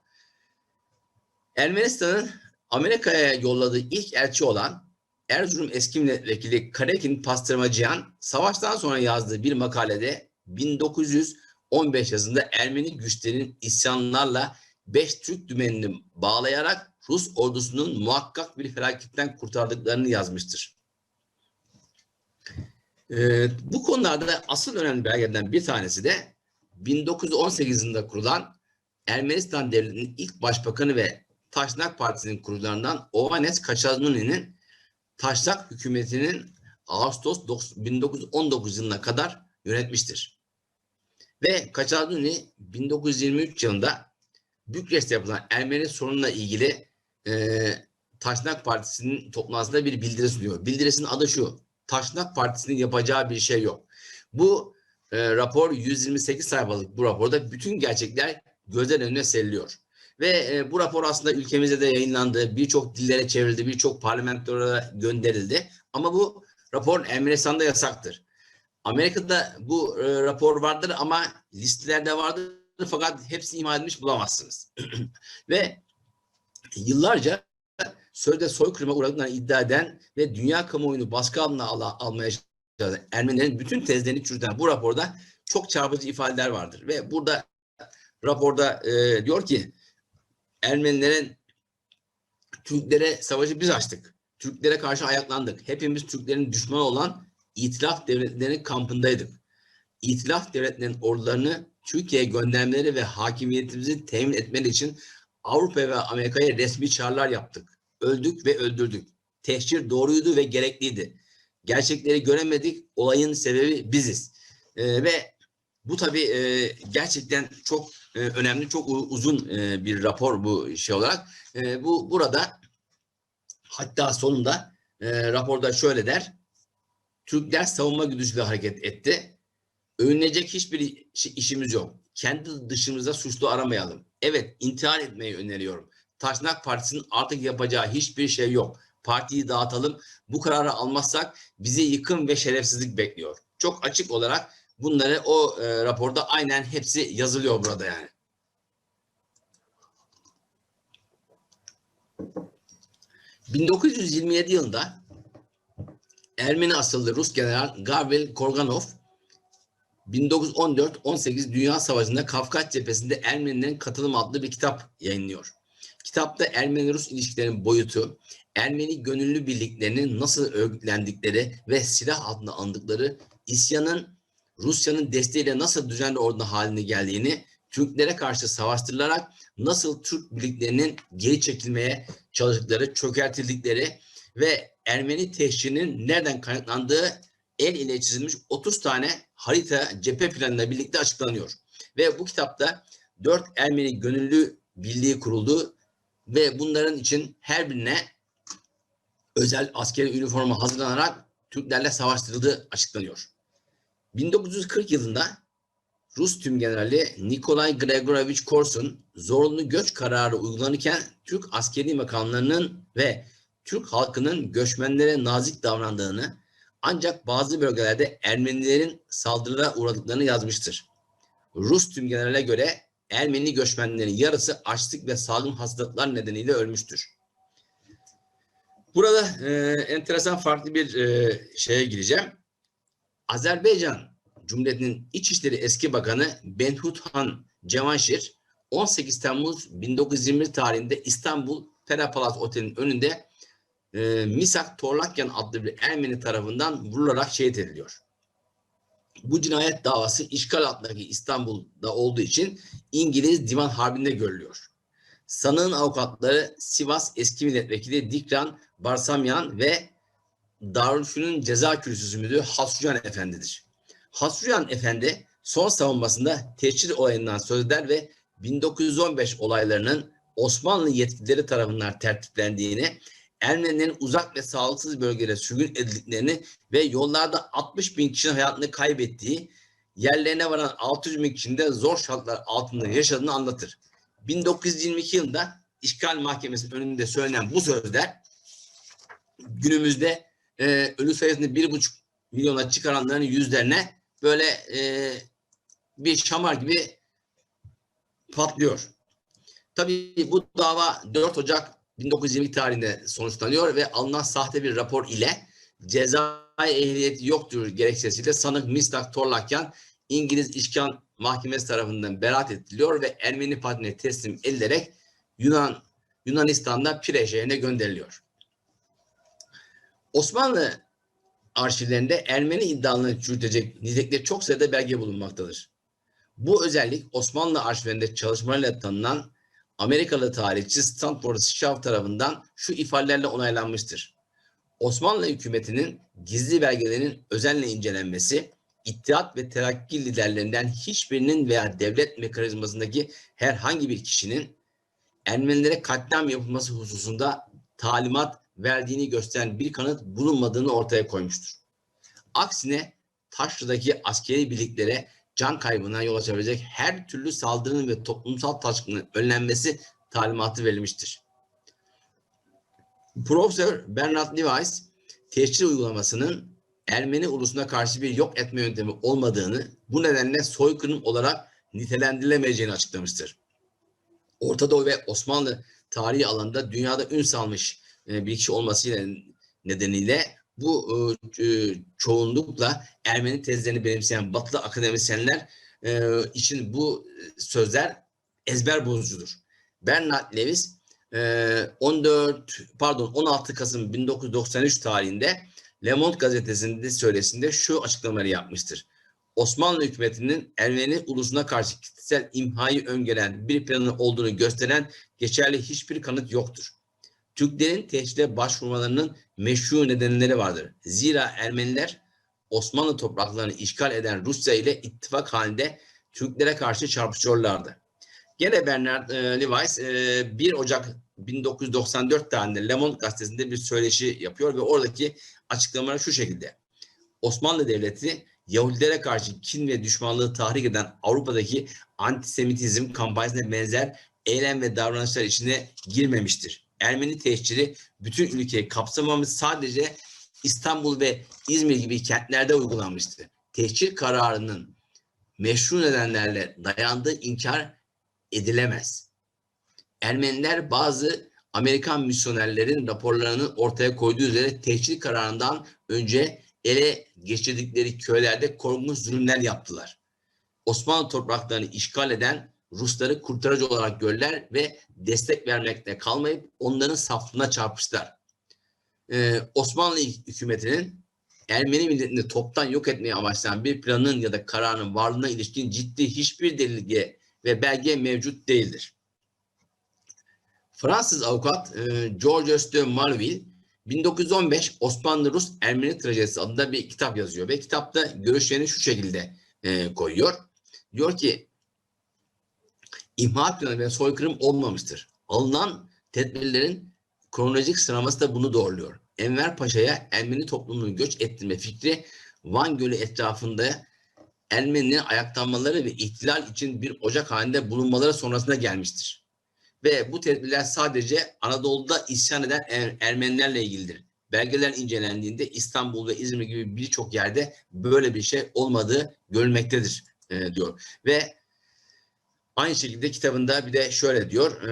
Ermenistan'ın Amerika'ya yolladığı ilk elçi olan Erzurum eski milletvekili Karekin Pastırmacıyan savaştan sonra yazdığı bir makalede 1915 yazında Ermeni güçlerinin isyanlarla 5 Türk dümenini bağlayarak Rus ordusunun muhakkak bir felaketten kurtardıklarını yazmıştır. Bu konularda asıl önemli belgelerden bir tanesi de 1918 yılında kurulan Ermenistan Devleti'nin ilk başbakanı ve Taşnak Partisi'nin kurucularından Ovanes Kaçazmuni'nin Taşnak hükümetinin Ağustos 1919 yılına kadar yönetmiştir. Ve Kaçazmuni 1923 yılında Bükreş'te yapılan Ermeni sorunla ilgili Taşnak Partisi'nin toplantısında bir bildiri sunuyor. Bildirisinin adı şu: Taşnak Partisi'nin yapacağı bir şey yok. Bu rapor 128 sayfalık bu raporda bütün gerçekler gözler önüne seriliyor. Ve bu rapor aslında ülkemizde de yayınlandı, birçok dillere çevrildi, birçok parlamentolara gönderildi. Ama bu rapor Ermenistan'da yasaktır. Amerika'da bu rapor vardır ama listelerde vardır fakat hepsi ima edilmiş bulamazsınız. Ve yıllarca sözde soykırıma uğradığını iddia eden ve dünya kamuoyunu baskı altına almaya çalışan Ermenilerin bütün tezlerini çürüten bu raporda çok çarpıcı ifadeler vardır. Ve burada raporda diyor ki Ermenilerin Türklere savaşı biz açtık. Türklere karşı ayaklandık. Hepimiz Türklerin düşmanı olan İtilaf devletlerinin kampındaydık. İtilaf devletlerinin ordularını Türkiye'ye göndermeleri ve hakimiyetimizi temin etmeleri için Avrupa ve Amerika'ya resmi çağrılar yaptık. Öldük ve öldürdük. Tehcir doğruydu ve gerekliydi. Gerçekleri göremedik. Olayın sebebi biziz. Ve bu tabii gerçekten çok önemli, çok uzun bir rapor bu şey olarak. Burada hatta sonunda raporda şöyle der: Türkler savunma güdüsüyle hareket etti. Övünecek hiçbir işimiz yok. Kendi dışımızda suçlu aramayalım. Evet, intihar etmeyi öneriyorum. Taşnak Partisi'nin artık yapacağı hiçbir şey yok. Partiyi dağıtalım. Bu kararı almazsak bizi yıkım ve şerefsizlik bekliyor. Çok açık olarak bunları o raporda aynen hepsi yazılıyor burada yani. ...1927 yılında Ermeni asıllı Rus General Gavril Korganov 1914-18 Dünya Savaşı'nda Kafkas Cephesi'nde Ermenilerin katılımı adlı bir kitap yayınlıyor. Kitapta Ermeni-Rus ilişkilerinin boyutu, Ermeni gönüllü birliklerinin nasıl örgütlendikleri ve silah altına alındıkları, isyanın Rusya'nın desteğiyle nasıl düzenli ordu haline geldiğini, Türklere karşı savaştırılarak nasıl Türk birliklerinin geri çekilmeye çalıştıkları, çökertildikleri ve Ermeni tehcirinin nereden kaynaklandığı el ile çizilmiş 30 tane harita cephe planıyla birlikte açıklanıyor. Ve bu kitapta 4 Ermeni gönüllü birliği kuruldu ve bunların için her birine özel askeri üniforma hazırlanarak Türklerle savaştırıldığı açıklanıyor. 1940 yılında Rus tümgenerali Nikolay Grigorovich Korsun zorunlu göç kararı uygulanırken Türk askeri makamlarının ve Türk halkının göçmenlere nazik davrandığını, ancak bazı bölgelerde Ermenilerin saldırılara uğradıklarını yazmıştır. Rus tümgenerale göre Ermeni göçmenlerin yarısı açlık ve salgın hastalıklar nedeniyle ölmüştür. Burada enteresan farklı bir şeye gireceğim. Azerbaycan Cumhuriyeti'nin İçişleri Eski Bakanı Benhut-Han Cevanşir 18 Temmuz 1921 tarihinde İstanbul Pera Palas Oteli'nin önünde Misak Torlakyan adlı bir Ermeni tarafından vurularak şehit ediliyor. Bu cinayet davası işgal altındaki İstanbul'da olduğu için İngiliz Divan Harbi'nde görülüyor. Sanığın avukatları Sivas eski milletvekili Dikran Barsamyan ve Darülfünun Ceza Kürsüsü Müdürü Hasrucan Efendi'dir. Hasrucan Efendi son savunmasında tehcir olayından söz eder ve 1915 olaylarının Osmanlı yetkilileri tarafından tertiplendiğini, Ermenilerin uzak ve sağlıksız bölgelere sürgün edildiklerini ve yollarda 60 bin kişinin hayatını kaybettiği, yerlerine varan 600 bin kişinin de zor şartlar altında yaşadığını anlatır. 1922 yılında İşgal Mahkemesi'nin önünde söylenen bu sözler günümüzde ölü sayısını 1,5 milyona çıkaranların yüzlerine böyle bir şamar gibi patlıyor. Tabii bu dava 4 Ocak 1922 tarihinde sonuçlanıyor ve alınan sahte bir rapor ile cezai ehliyeti yoktur gerekçesiyle sanık Misak Torlakyan İngiliz İşgal Mahkemesi tarafından beraat ediliyor ve Ermeni Partisi'ne teslim edilerek Yunanistan'da Pire şehrine gönderiliyor. Osmanlı arşivlerinde Ermeni iddialarını çürütecek nitelikte çok sayıda belge bulunmaktadır. Bu özellik Osmanlı arşivlerinde çalışmalarıyla tanınan Amerikalı tarihçi Stanford Shaw tarafından şu ifadelerle onaylanmıştır. Osmanlı hükümetinin gizli belgelerinin özenle incelenmesi, İttihat ve Terakki liderlerinden hiçbirinin veya devlet mekanizmasındaki herhangi bir kişinin Ermenilere katliam yapılması hususunda talimat verdiğini gösteren bir kanıt bulunmadığını ortaya koymuştur. Aksine Taşra'daki askeri birliklere can kaybına yol açabilecek her türlü saldırının ve toplumsal taşkının önlenmesi talimatı verilmiştir. Profesör Bernard Lewis, tehcir uygulamasının Ermeni ulusuna karşı bir yok etme yöntemi olmadığını, bu nedenle soykırım olarak nitelendirilemeyeceğini açıklamıştır. Orta Doğu ve Osmanlı tarihi alanında dünyada ün salmış bir kişi olması nedeniyle bu çoğunlukla Ermeni tezlerini benimseyen Batılı akademisyenler için bu sözler ezber bozucudur. Bernard Lewis 16 Kasım 1993 tarihinde Le Monde gazetesinde söylesinde şu açıklamaları yapmıştır. Osmanlı hükümetinin Ermeni ulusuna karşı kitlesel imhayı öngören bir planı olduğunu gösteren geçerli hiçbir kanıt yoktur. Türklerin tehcire başvurmalarının meşru nedenleri vardır. Zira Ermeniler Osmanlı topraklarını işgal eden Rusya ile ittifak halinde Türklere karşı çarpışıyorlardı. Gene Bernard Lewis 1 Ocak 1994 tarihinde Le Monde gazetesinde bir söyleşi yapıyor ve oradaki açıklamalar şu şekilde. Osmanlı Devleti Yahudilere karşı kin ve düşmanlığı tahrik eden Avrupa'daki antisemitizm kampanyasına benzer eylem ve davranışlar içine girmemiştir. Ermeni tehciri bütün ülkeyi kapsamamış, sadece İstanbul ve İzmir gibi kentlerde uygulanmıştır. Tehcir kararının meşru nedenlerle dayandığı inkar edilemez. Ermeniler bazı Amerikan misyonerlerin raporlarının ortaya koyduğu üzere tehcir kararından önce ele geçirdikleri köylerde korkunç zulümler yaptılar. Osmanlı topraklarını işgal eden Rusları kurtarıcı olarak görürler ve destek vermekte kalmayıp onların saflığına çarpıştılar. Osmanlı hükümetinin Ermeni milletini toptan yok etmeye amaçlayan bir planın ya da kararının varlığına ilişkin ciddi hiçbir delil ve belge mevcut değildir. Fransız avukat Georges de Marville 1915 Osmanlı-Rus Ermeni Trajedisi adında bir kitap yazıyor ve kitapta görüşlerini şu şekilde koyuyor. Diyor ki imha planı ve soykırım olmamıştır. Alınan tedbirlerin kronolojik sıralaması da bunu doğruluyor. Enver Paşa'ya Ermeni toplumunu göç ettirme fikri Van Gölü etrafında Ermenilerin ayaklanmaları ve ihtilal için bir ocak halinde bulunmaları sonrasında gelmiştir. Ve bu tedbirler sadece Anadolu'da isyan eden Ermenilerle ilgilidir. Belgeler incelendiğinde İstanbul ve İzmir gibi birçok yerde böyle bir şey olmadığı görülmektedir diyor. Ve aynı şekilde kitabında bir de şöyle diyor.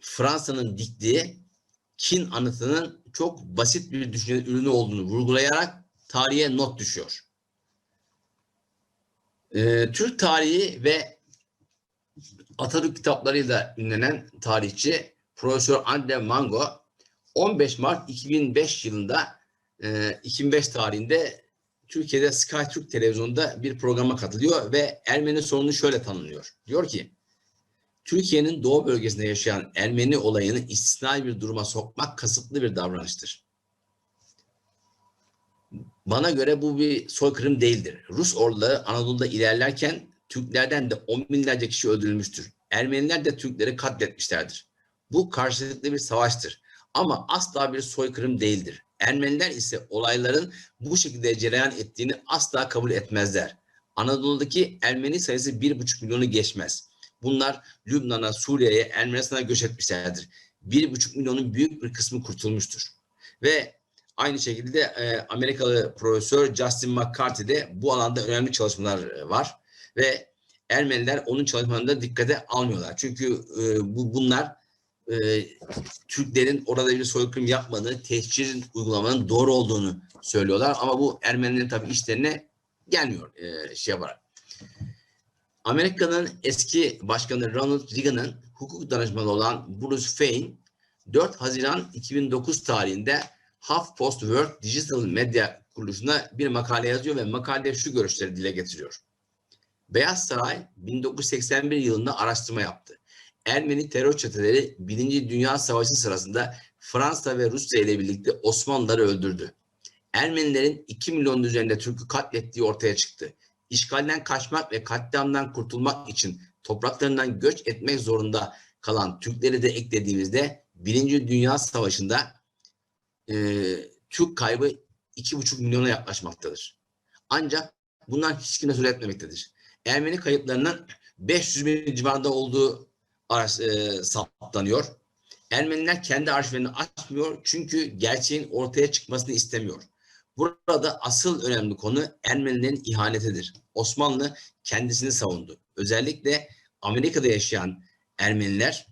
Fransa'nın diktiği kin anıtının çok basit bir düşünce ürünü olduğunu vurgulayarak tarihe not düşüyor. Türk tarihi ve Atatürk kitaplarıyla ünlenen tarihçi Profesör Andre Mango 15 Mart 2005 yılında 2005 tarihinde Türkiye'de Sky Türk televizyonunda bir programa katılıyor ve Ermeni sorunu şöyle tanımlıyor. Diyor ki, Türkiye'nin doğu bölgesinde yaşayan Ermeni olayını istisnai bir duruma sokmak kasıtlı bir davranıştır. Bana göre bu bir soykırım değildir. Rus orduları Anadolu'da ilerlerken Türklerden de 10 binlerce kişi öldürülmüştür. Ermeniler de Türkleri katletmişlerdir. Bu karşılıklı bir savaştır. Ama asla bir soykırım değildir. Ermeniler ise olayların bu şekilde cereyan ettiğini asla kabul etmezler. Anadolu'daki Ermeni sayısı 1,5 milyonu geçmez. Bunlar Lübnan'a, Suriye'ye, Ermenistan'a göç etmişlerdir. 1,5 milyonun büyük bir kısmı kurtulmuştur. Ve aynı şekilde Amerikalı Profesör Justin McCarthy de bu alanda önemli çalışmalar var. Ve Ermeniler onun çalışmalarında dikkate almıyorlar. Çünkü bunlar Türklerin orada bir soykırım yapmadığını, tehcirin uygulamanın doğru olduğunu söylüyorlar. Ama bu Ermenilerin tabii işlerine gelmiyor şey yaparak. Amerika'nın eski başkanı Ronald Reagan'ın hukuk danışmanı olan Bruce Fein 4 Haziran 2009 tarihinde HuffPost World Dijital Medya kuruluşuna bir makale yazıyor ve makalede şu görüşleri dile getiriyor. Beyaz Saray 1981 yılında araştırma yaptı. Ermeni terör çeteleri 1. Dünya Savaşı sırasında Fransa ve Rusya ile birlikte Osmanlıları öldürdü. Ermenilerin 2 milyonun üzerinde Türk'ü katlettiği ortaya çıktı. İşgalden kaçmak ve katliamdan kurtulmak için topraklarından göç etmek zorunda kalan Türkleri de eklediğimizde 1. Dünya Savaşı'nda Türk kaybı 2,5 milyona yaklaşmaktadır. Ancak bundan hiç kimse söz etmemektedir. Ermeni kayıplarının 500 bin civarında olduğu saptanıyor. Ermeniler kendi arşivlerini açmıyor çünkü gerçeğin ortaya çıkmasını istemiyor. Burada asıl önemli konu Ermenilerin ihanetidir. Osmanlı kendisini savundu. Özellikle Amerika'da yaşayan Ermeniler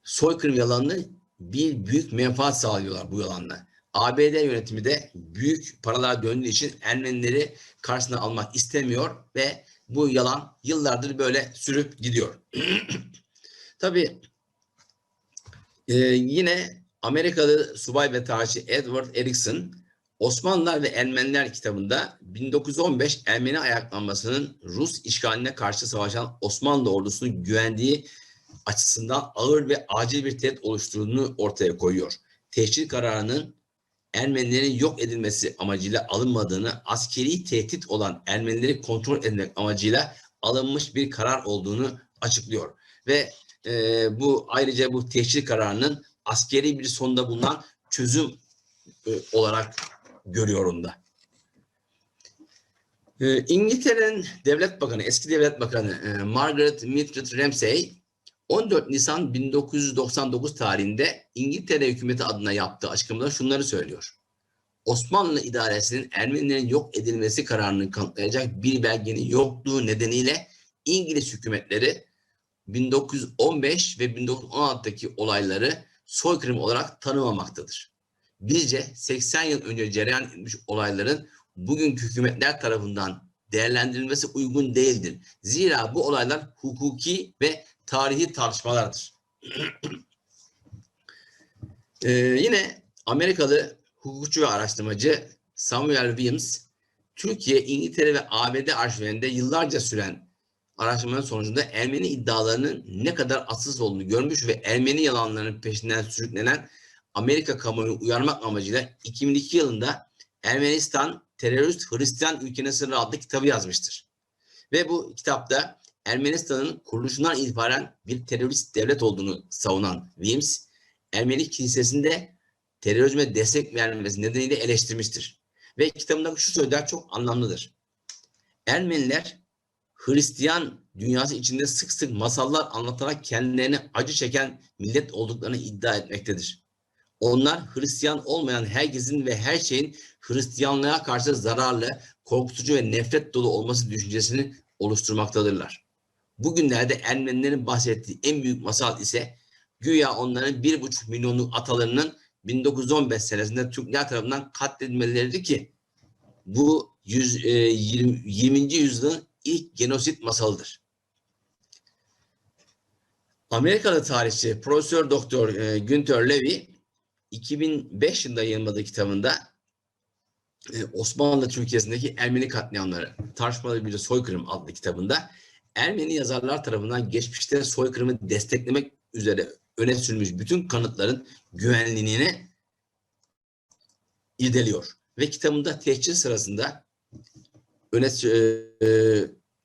soykırım yalanını bir büyük menfaat sağlıyorlar bu yalanla. ABD yönetimi de büyük paralar döndüğü için Ermenileri karşısına almak istemiyor ve bu yalan yıllardır böyle sürüp gidiyor. Tabii yine Amerikalı subay ve tarihçi Edward Erickson Osmanlılar ve Ermeniler kitabında 1915 Ermeni ayaklanmasının Rus işgaline karşı savaşan Osmanlı ordusunun güvendiği açısından ağır ve acil bir tehdit oluşturduğunu ortaya koyuyor. Tehcir kararının Ermenilerin yok edilmesi amacıyla alınmadığını, askeri tehdit olan Ermenileri kontrol etmek amacıyla alınmış bir karar olduğunu açıklıyor. Ve bu ayrıca bu tehcir kararının askeri bir sonda bulunan çözüm olarak görüyor onda. İngiltere'nin devlet bakanı, eski devlet bakanı Margaret Mildred Ramsay 14 Nisan 1999 tarihinde İngiltere hükümeti adına yaptığı açıklamada şunları söylüyor. Osmanlı idaresinin Ermenilerin yok edilmesi kararını kanıtlayacak bir belgenin yokluğu nedeniyle İngiliz hükümetleri 1915 ve 1916'daki olayları soykırım olarak tanımamaktadır. Bizce 80 yıl önce cereyan etmiş olayların bugünkü hükümetler tarafından değerlendirilmesi uygun değildir. Zira bu olaylar hukuki ve tarihi tartışmalardır. Yine Amerikalı hukukçu ve araştırmacı Samuel Williams, Türkiye, İngiltere ve ABD arşivlerinde yıllarca süren araştırmanın sonucunda Ermeni iddialarının ne kadar asılsız olduğunu görmüş ve Ermeni yalanlarının peşinden sürüklenen Amerika kamuoyunu uyarmak amacıyla 2002 yılında Ermenistan Terörist Hristiyan Ülke Sırrı adlı kitabı yazmıştır. Ve bu kitapta Ermenistan'ın kuruluşundan itibaren bir terörist devlet olduğunu savunan Williams, Ermeni kilisesinde terörizme destek vermesi nedeniyle eleştirmiştir. Ve kitabındaki şu sözler çok anlamlıdır. Ermeniler Hristiyan dünyası içinde sık sık masallar anlatarak kendilerine acı çeken millet olduklarını iddia etmektedir. Onlar Hristiyan olmayan herkesin ve her şeyin Hristiyanlığa karşı zararlı, korkutucu ve nefret dolu olması düşüncesini oluşturmaktadırlar. Bugünlerde Ermenilerin bahsettiği en büyük masal ise güya onların 1,5 milyonluk atalarının 1915 senesinde Türkler tarafından katledilmeleridir ki bu 20. yüzyılın ilk genosit masalıdır. Amerikalı tarihçi Profesör Doktor Günter Levy 2005 yılında yayınladığı kitabında Osmanlı Türkiye'sindeki Ermeni katliamları tartışmalı bir soykırım adlı kitabında Ermeni yazarlar tarafından geçmişte soykırımı desteklemek üzere öne sürülmüş bütün kanıtların güvenliğini irdeliyor. Ve kitabında tehcir sırasında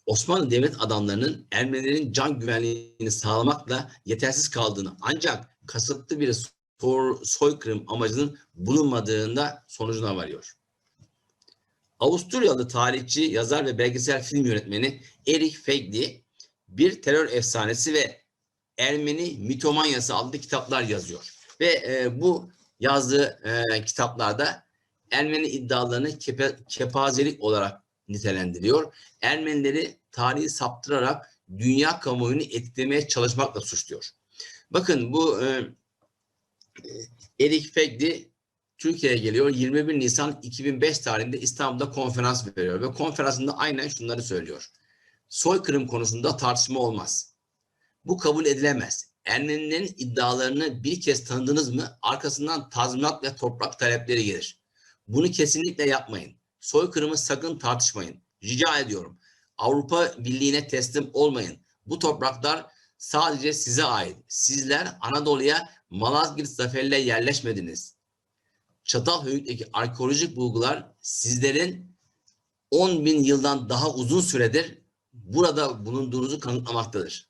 Osmanlı devlet adamlarının Ermenilerin can güvenliğini sağlamakla yetersiz kaldığını ancak kasıtlı bir soykırım amacının bulunmadığında sonucuna varıyor. Avusturyalı tarihçi, yazar ve belgesel film yönetmeni Erich Fegli bir terör efsanesi ve Ermeni mitomanyası adlı kitaplar yazıyor. Ve bu yazdığı kitaplarda Ermeni iddialarını kepazelik olarak nitelendiriyor. Ermenileri tarihi saptırarak dünya kamuoyunu etkilemeye çalışmakla suçluyor. Bakın bu Erich Fegli Türkiye'ye geliyor. 21 Nisan 2005 tarihinde İstanbul'da konferans veriyor ve konferansında aynen şunları söylüyor. Soykırım konusunda tartışma olmaz. Bu kabul edilemez. Ermenilerin iddialarını bir kez tanıdınız mı arkasından tazminat ve toprak talepleri gelir. Bunu kesinlikle yapmayın. Soykırımı sakın tartışmayın. Rica ediyorum. Avrupa Birliği'ne teslim olmayın. Bu topraklar sadece size ait. Sizler Anadolu'ya Malazgirt zaferiyle yerleşmediniz. Çatalhöyük'teki arkeolojik bulgular sizlerin 10.000 yıldan daha uzun süredir burada bulunduğunuzu kanıtlamaktadır.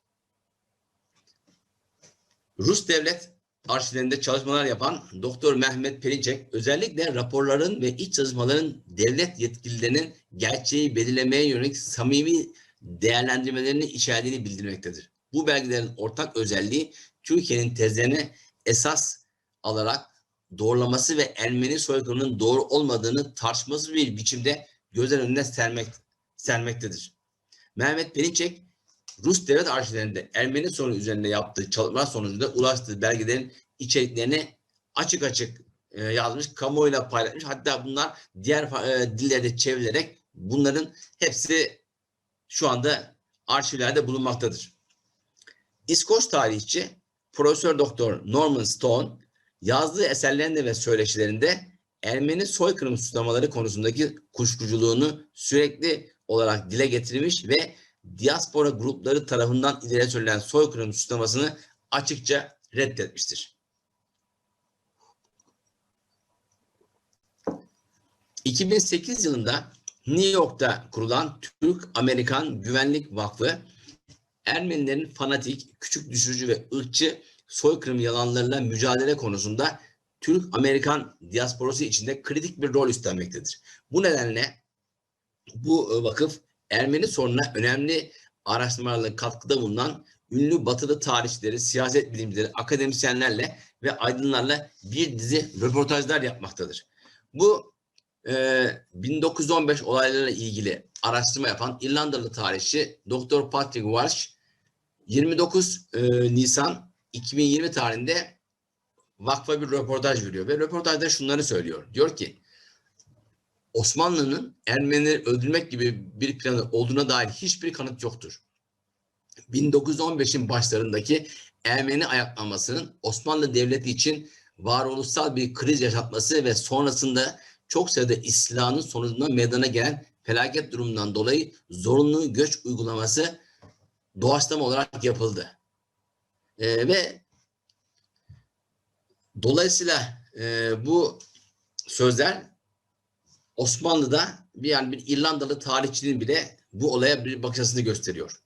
Rus devlet arşivlerinde çalışmalar yapan Doktor Mehmet Perinçek özellikle raporların ve iç yazmaların devlet yetkililerinin gerçeği belirlemeye yönelik samimi değerlendirmelerini içerdiğini bildirmektedir. Bu belgelerin ortak özelliği Türkiye'nin tezlerine esas alarak doğrulaması ve Ermeni soykırımının doğru olmadığını tartışmasız bir biçimde gözler önüne sermektedir. Mehmet Perinçek, Rus devlet arşivlerinde Ermeni sorunu üzerinde yaptığı çalışmalar sonucunda ulaştığı belgelerin içeriklerini açık açık yazmış, kamuoyuyla paylaşmış. Hatta bunlar diğer dillerde çevrilerek bunların hepsi şu anda arşivlerde bulunmaktadır. İskoç tarihçi Profesör Doktor Norman Stone yazdığı eserlerinde ve söyleşilerinde Ermeni soykırım suçlamaları konusundaki kuşkuculuğunu sürekli olarak dile getirmiş ve diaspora grupları tarafından ileri sürülen soykırım suçlamasını açıkça reddetmiştir. 2008 yılında New York'ta kurulan Türk-Amerikan Güvenlik Vakfı, Ermenilerin fanatik, küçük düşürücü ve ırkçı soykırım yalanlarıyla mücadele konusunda Türk-Amerikan diasporası içinde kritik bir rol üstlenmektedir. Bu nedenle bu vakıf Ermeni sorununa önemli araştırmalarla katkıda bulunan ünlü batılı tarihçileri, siyaset bilimcileri, akademisyenlerle ve aydınlarla bir dizi röportajlar yapmaktadır. Bu 1915 olaylarıyla ilgili araştırma yapan İrlandalı tarihçi Dr. Patrick Walsh 29 Nisan 2020 tarihinde vakfa bir röportaj veriyor ve röportajda şunları söylüyor. Diyor ki Osmanlı'nın Ermenileri öldürmek gibi bir planı olduğuna dair hiçbir kanıt yoktur. 1915'in başlarındaki Ermeni ayaklanmasının Osmanlı Devleti için varoluşsal bir kriz yaşatması ve sonrasında çok sayıda istilanın sonucunda meydana gelen felaket durumundan dolayı zorunlu göç uygulaması doğaçlama olarak yapıldı. Ve dolayısıyla bu sözler Osmanlı'da bir İrlandalı tarihçinin bile bu olaya bir bakış açısını gösteriyor.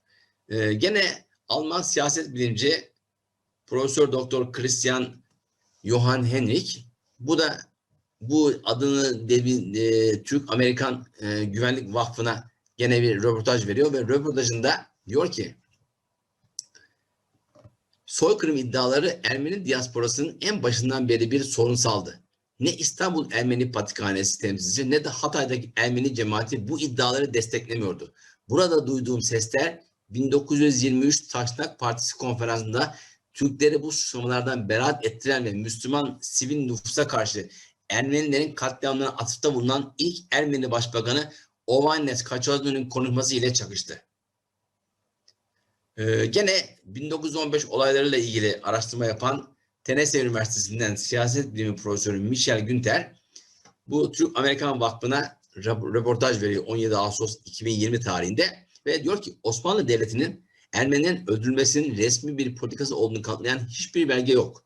Gene Alman siyaset bilimci Profesör Doktor Christian Johann Henrik bu adını Türk-Amerikan Güvenlik Vakfı'na gene bir röportaj veriyor ve röportajında diyor ki soykırım iddiaları Ermeni diasporasının en başından beri bir sorunsaldı. Ne İstanbul Ermeni Patrikhanesi temsilcisi ne de Hatay'daki Ermeni cemaati bu iddiaları desteklemiyordu. Burada duyduğum sesler 1923 Taşnak Partisi konferansında Türkleri bu suçlamalardan beraat ettiren ve Müslüman sivil nüfusa karşı Ermenilerin katliamlarına atıfta bulunan ilk Ermeni Başbakanı Ovannes Kaçazlı'nın konuşması ile çakıştı. Gene 1915 olaylarıyla ilgili araştırma yapan Tennessee Üniversitesi'nden siyaset bilimi profesörü Michel Günther, bu Türk-Amerikan Vakfı'na röportaj veriyor 17 Ağustos 2020 tarihinde ve diyor ki Osmanlı Devleti'nin Ermenilerin öldürülmesinin resmi bir politikası olduğunu kanıtlayan hiçbir belge yok.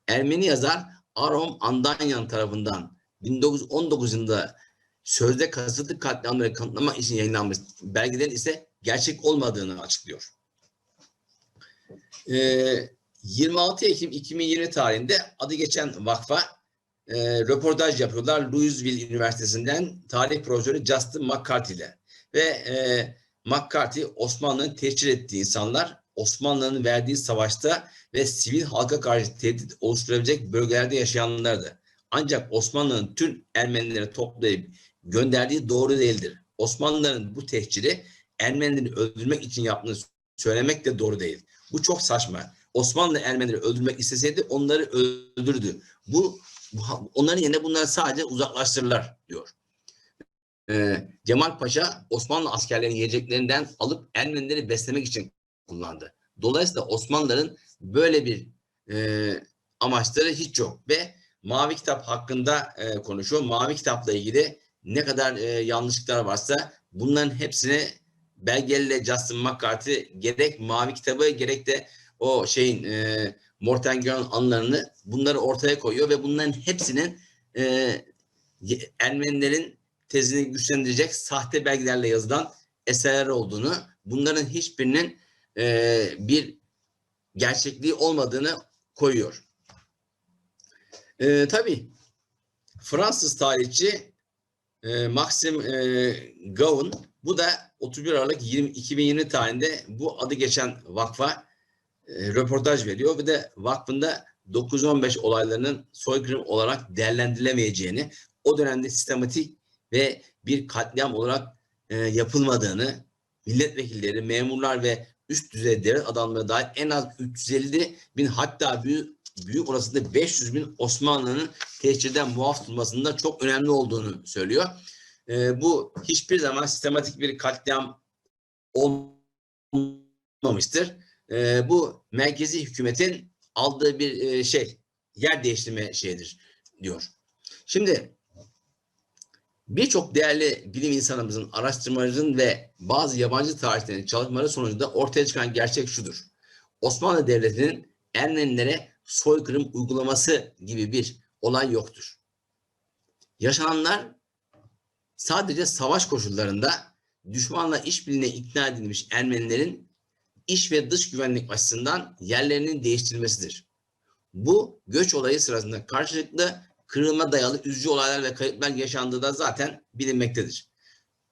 Ermeni yazar Arom Andanyan tarafından 1919 yılında sözde kasıtlı katliamları kanıtlamak için yayınlanmış belgelerin ise gerçek olmadığını açıklıyor. 26 Ekim 2020 tarihinde adı geçen vakfa röportaj yapıyorlar Louisville Üniversitesi'nden tarih profesörü Justin McCarthy ile ve McCarthy Osmanlı'nın teşkil ettiği insanlar Osmanlı'nın verdiği savaşta ve sivil halka karşı tehdit oluşturabilecek bölgelerde yaşayanlardı. Ancak Osmanlı'nın tüm Ermenileri toplayıp gönderdiği doğru değildir. Osmanlıların bu tehciri Ermenileri öldürmek için yaptığını söylemek de doğru değil. Bu çok saçma. Osmanlı Ermenileri öldürmek isteseydi onları öldürdü. Onların yerine bunları sadece uzaklaştırırlar diyor. Cemal Paşa Osmanlı askerlerinin yiyeceklerinden alıp Ermenileri beslemek için kullandı. Dolayısıyla Osmanlıların böyle bir amaçları hiç yok ve Mavi Kitap hakkında konuşuyor. Mavi Kitap'la ilgili ne kadar yanlışlıklar varsa bunların hepsini belgeleriyle Justin McCarthy gerek Mavi Kitabı gerek de o Mortengör'ün anılarını bunları ortaya koyuyor ve bunların hepsinin Ermenilerin tezini güçlendirecek sahte belgelerle yazılan eserler olduğunu, bunların hiçbirinin bir gerçekliği olmadığını koyuyor. Tabii Fransız tarihçi Maxime Gauin, bu da 31 Aralık 2020 tarihinde bu adı geçen vakfa röportaj veriyor ve de vakfında 915 olaylarının soykırım olarak değerlendirilemeyeceğini, o dönemde sistematik ve bir katliam olarak yapılmadığını, milletvekilleri, memurlar ve üst düzey devlet adamları dahil en az 350 bin hatta büyük olasılıkla 500 bin Osmanlı'nın tehcirden muaf tutulmasında çok önemli olduğunu söylüyor. Bu hiçbir zaman sistematik bir katliam olmamıştır. Bu merkezi hükümetin aldığı bir yer değiştirme şeyidir diyor. Şimdi birçok değerli bilim insanımızın, araştırmacının ve bazı yabancı tarihçilerin çalışmaları sonucunda ortaya çıkan gerçek şudur. Osmanlı Devleti'nin Ermenilere soykırım uygulaması gibi bir olay yoktur. Yaşananlar sadece savaş koşullarında düşmanla işbirliğine ikna edilmiş Ermenilerin iç ve dış güvenlik açısından yerlerinin değiştirilmesidir. Bu göç olayı sırasında karşılıklı kırılma dayalı üzücü olaylar ve kayıplar yaşandığı da zaten bilinmektedir.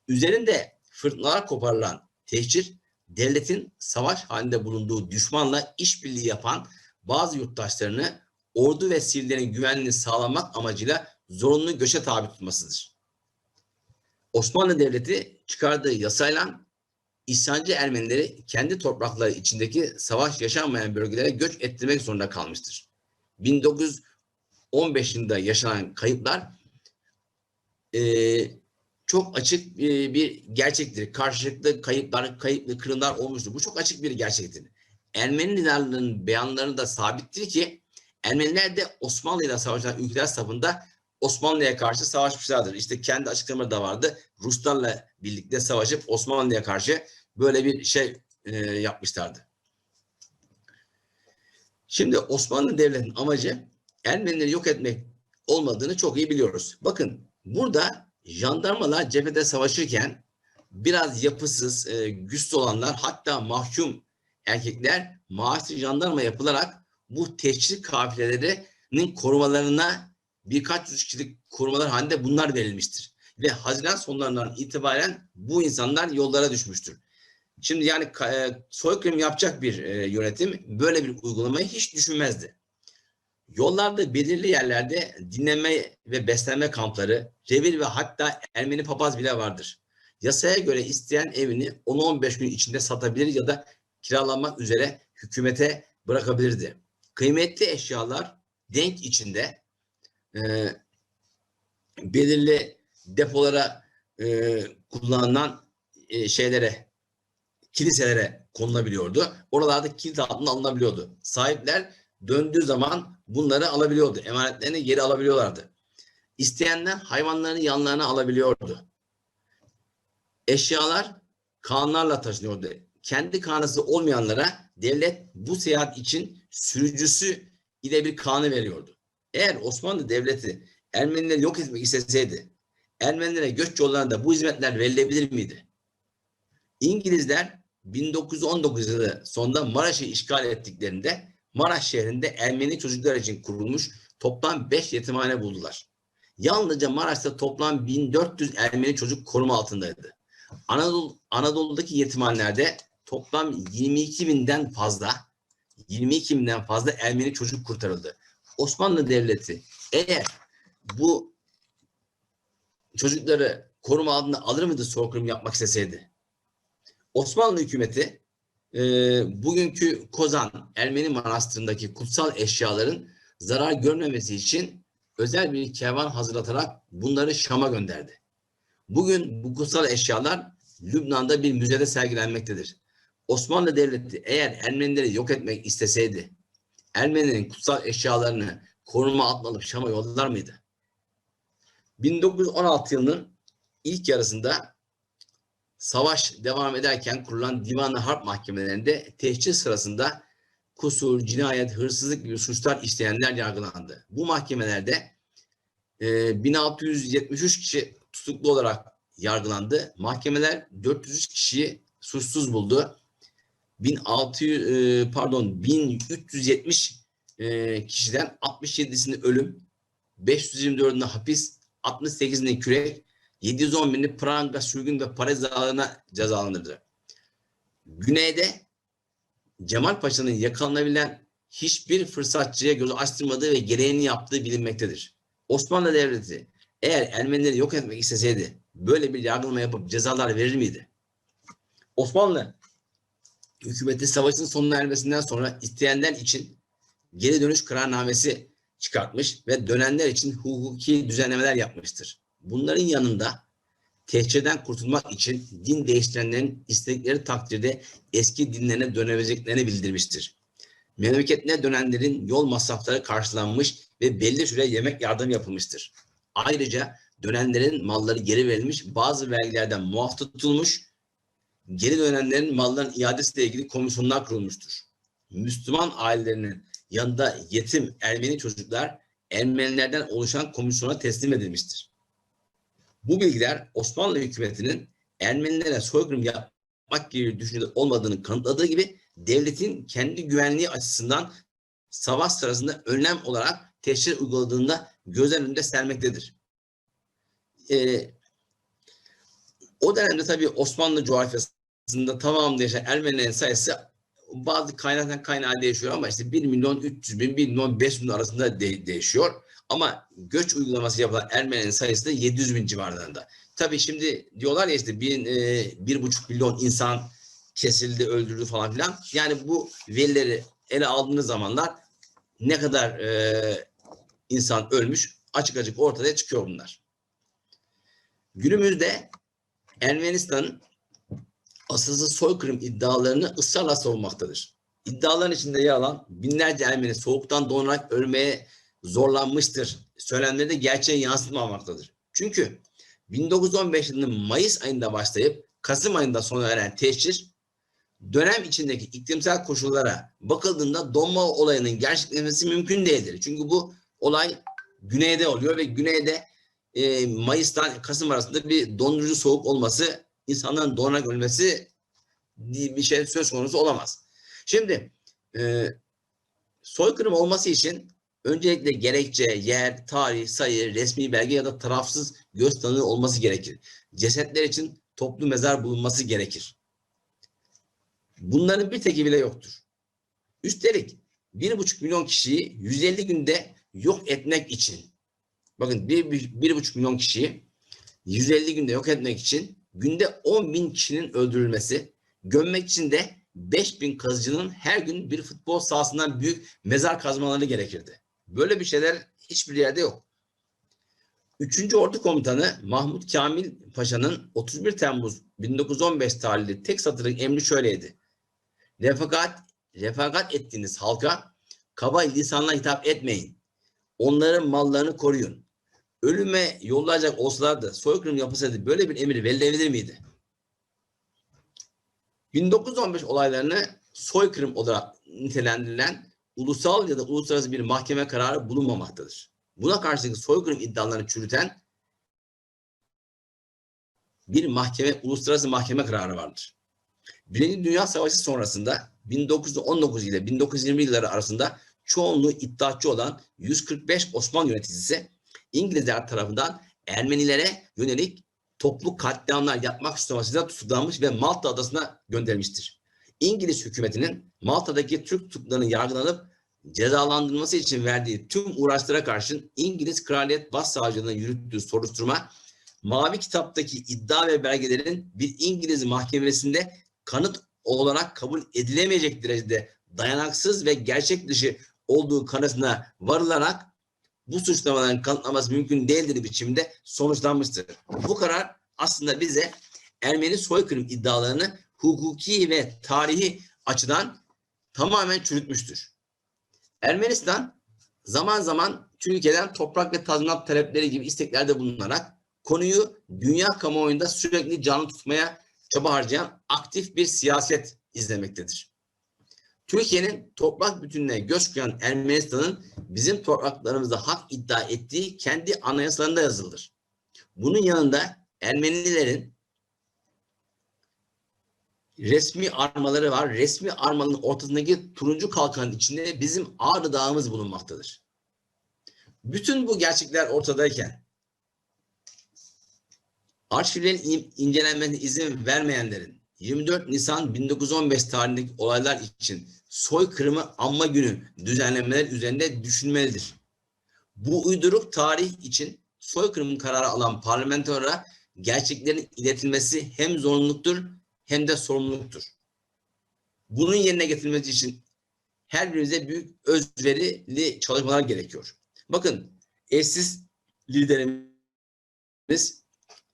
Üzerinde fırtınalar koparılan tehcir, devletin savaş halinde bulunduğu düşmanla işbirliği yapan bazı yurttaşlarını ordu ve sivillerin güvenliğini sağlamak amacıyla zorunlu göçe tabi tutmasıdır. Osmanlı Devleti çıkardığı yasayla İsyancı Ermenileri kendi toprakları içindeki savaş yaşanmayan bölgelere göç ettirmek zorunda kalmıştır. 1915 yılında yaşanan kayıplar çok açık bir gerçektir. Karşılıklı kayıplar, kırımlar olmuştur. Bu çok açık bir gerçektir. Ermeni liderlerinin beyanları da sabittir ki Ermeniler de Osmanlı ile savaşan ülkeler safında Osmanlı'ya karşı savaşmışlardır. İşte kendi açıklamaları da vardı. Ruslarla birlikte savaşıp Osmanlı'ya karşı böyle bir yapmışlardı. Şimdi Osmanlı Devleti'nin amacı Ermenileri yok etmek olmadığını çok iyi biliyoruz. Bakın burada jandarmalar cephede savaşırken biraz yapısız, güçlü olanlar hatta mahkum erkekler maaşlı jandarma yapılarak bu tehcir kafilelerinin korumalarına birkaç yüz kişilik korumalar halinde bunlar verilmiştir. Ve Haziran sonlarından itibaren bu insanlar yollara düşmüştür. Şimdi yani soykırım yapacak bir yönetim böyle bir uygulamayı hiç düşünmezdi. Yollarda belirli yerlerde dinleme ve beslenme kampları, revir ve hatta Ermeni papaz bile vardır. Yasaya göre isteyen evini 10-15 gün içinde satabilir ya da kiralamak üzere hükümete bırakabilirdi. Kıymetli eşyalar denk içinde belirli depolara kullanılan kiliselere konulabiliyordu. Oralarda kilit altına alınabiliyordu. Sahipler döndüğü zaman bunları alabiliyordu. Emanetlerini geri alabiliyorlardı. İsteyenler hayvanlarını yanlarına alabiliyordu. Eşyalar kanlarla taşınıyordu. Kendi kanısı olmayanlara devlet bu seyahat için sürücüsü ile bir kanı veriyordu. Eğer Osmanlı Devleti Ermenileri yok etmek isteseydi, Ermenilere göç yollarında bu hizmetler verilebilir miydi? İngilizler 1919 yılı sonunda Maraş'ı işgal ettiklerinde Maraş şehrinde Ermeni çocuklar için kurulmuş toplam 5 yetimhane buldular. Yalnızca Maraş'ta toplam 1400 Ermeni çocuk koruma altındaydı. Anadolu'daki yetimhanelerde toplam 22.000'den fazla Ermeni çocuk kurtarıldı. Osmanlı Devleti eğer bu çocukları koruma altına alır mıydı soykırım yapmak isteseydi? Osmanlı hükümeti bugünkü Kozan Ermeni Manastırı'ndaki kutsal eşyaların zarar görmemesi için özel bir kervan hazırlatarak bunları Şam'a gönderdi. Bugün bu kutsal eşyalar Lübnan'da bir müzede sergilenmektedir. Osmanlı Devleti eğer Ermenileri yok etmek isteseydi, Ermenilerin kutsal eşyalarını koruma altına alıp Şam'a yollar mıydı? 1916 yılının ilk yarısında savaş devam ederken kurulan divan harp mahkemelerinde tehcir sırasında kusur, cinayet, hırsızlık gibi suçlar işleyenler yargılandı. Bu mahkemelerde 1673 kişi tutuklu olarak yargılandı. Mahkemeler 403 kişiyi suçsuz buldu. 1370 kişiden 67'sini ölüm, 524'ünü hapis, 68'ini kürek, 711'ini pranga, sürgün ve para cezalandırdı. Güneyde Cemal Paşa'nın yakalanabilen hiçbir fırsatçıya göz açtırmadığı ve gereğini yaptığı bilinmektedir. Osmanlı Devleti eğer Ermenileri yok etmek isteseydi böyle bir yargılama yapıp cezalar verir miydi? Osmanlı hükümeti savaşın sonuna ermesinden sonra isteyenler için geri dönüş kararnamesi çıkartmış ve dönenler için hukuki düzenlemeler yapmıştır. Bunların yanında tehcirden kurtulmak için din değiştirenlerin istedikleri takdirde eski dinlerine dönebileceklerini bildirmiştir. Memleketine dönenlerin yol masrafları karşılanmış ve belli süre yemek yardım yapılmıştır. Ayrıca dönenlerin malları geri verilmiş, bazı vergilerden muaf tutulmuş, geri dönenlerin malların iadesiyle ilgili komisyonlar kurulmuştur. Müslüman ailelerinin yanında yetim Ermeni çocuklar Ermenilerden oluşan komisyona teslim edilmiştir. Bu bilgiler Osmanlı hükümetinin Ermenilere soykırım yapmak gibi düşüncede olmadığını kanıtladığı gibi devletin kendi güvenliği açısından savaş sırasında önlem olarak teşhir uyguladığında gözler önünde sermektedir. O dönemde tabii Osmanlı coğrafyasında tamamında yaşayan Ermenilerin sayısı bazı kaynaktan kaynağa değişiyor ama işte 1.300.000, 1.500.000 arasında değişiyor. Ama göç uygulaması yapılan Ermenilerin sayısı da 700.000 civarlarında. Tabii şimdi diyorlar ya işte 1,5 milyon insan kesildi, öldürüldü falan filan. Yani bu verileri ele aldığınız zamanlar ne kadar insan ölmüş açık açık ortaya çıkıyor bunlar. Günümüzde Ermenistan'ın asılsız soykırım iddialarını ısrarla savunmaktadır. İddiaların içinde yer alan binlerce Ermeni soğuktan donarak ölmeye zorlanmıştır söylemleri de gerçeği yansıtmamaktadır. Çünkü 1915 yılının Mayıs ayında başlayıp Kasım ayında sona eren teşhir dönem içindeki iklimsel koşullara bakıldığında donma olayının gerçekleşmesi mümkün değildir. Çünkü bu olay güneyde oluyor ve güneyde Mayıs'tan Kasım arasında bir dondurucu soğuk olması, insanların donarak ölmesi diye bir şey söz konusu olamaz. Şimdi soykırım olması için öncelikle gerekçe, yer, tarih, sayı, resmi belge ya da tarafsız göz tanığı olması gerekir. Cesetler için toplu mezar bulunması gerekir. Bunların bir teki bile yoktur. Üstelik 1,5 milyon kişiyi 150 günde yok etmek için, bakın 1,5 milyon kişiyi 150 günde yok etmek için günde 10.000 kişinin öldürülmesi, gömmek için de 5000 kazıcının her gün bir futbol sahasından büyük mezar kazmaları gerekirdi. Böyle bir şeyler hiçbir yerde yok. 3. Ordu Komutanı Mahmut Kamil Paşa'nın 31 Temmuz 1915 tarihli tek satırlık emri şöyleydi: Refakat ettiğiniz halka kaba lisanla hitap etmeyin. Onların mallarını koruyun. Ölüme yollayacak olsalardı, soykırım yapılsaydı böyle bir emir verilebilir miydi? 1915 olaylarını soykırım olarak nitelendirilen ulusal ya da uluslararası bir mahkeme kararı bulunmamaktadır. Buna karşılık soykırım iddialarını çürüten bir uluslararası mahkeme kararı vardır. Birinci Dünya Savaşı sonrasında 1919 ile 1920 yılları arasında çoğunluğu iddiaçı olan 145 Osmanlı yöneticisi İngilizler tarafından Ermenilere yönelik toplu katliamlar yapmak suçlamasıyla tutuklanmış ve Malta adasına gönderilmiştir. İngiliz hükümetinin Malta'daki Türk tutuklarının yargılanıp cezalandırılması için verdiği tüm uğraşlara karşın İngiliz Kraliyet Başsavcılığı'nın yürüttüğü soruşturma, Mavi Kitap'taki iddia ve belgelerin bir İngiliz mahkemesinde kanıt olarak kabul edilemeyecek derecede dayanaksız ve gerçek dışı olduğu kanısına varılarak bu suçlamaların kanıtlanması mümkün değildir biçimde sonuçlanmıştır. Bu karar aslında bize Ermeni soykırım iddialarını hukuki ve tarihi açıdan tamamen çürütmüştür. Ermenistan zaman zaman Türkiye'den toprak ve tazminat talepleri gibi isteklerde bulunarak konuyu dünya kamuoyunda sürekli canlı tutmaya çaba harcayan aktif bir siyaset izlemektedir. Türkiye'nin toprak bütünlüğüne göz koyan Ermenistan'ın bizim topraklarımızda hak iddia ettiği kendi anayasalarında yazılıdır. Bunun yanında Ermenilerin resmi armaları var. Resmi armanın ortasındaki turuncu kalkanın içinde bizim Ağrı Dağımız bulunmaktadır. Bütün bu gerçekler ortadayken arşivlerin incelenmesine izin vermeyenlerin 24 Nisan 1915 tarihindeki olaylar için soykırımı anma günü düzenlemeler üzerinde düşünmelidir. Bu uyduruk tarih için soykırım kararı alan parlamentolara gerçeklerin iletilmesi hem zorunluluktur hem de sorumluluktur. Bunun yerine getirilmesi için her birimize büyük özverili çalışmalar gerekiyor. Bakın, eşsiz liderimiz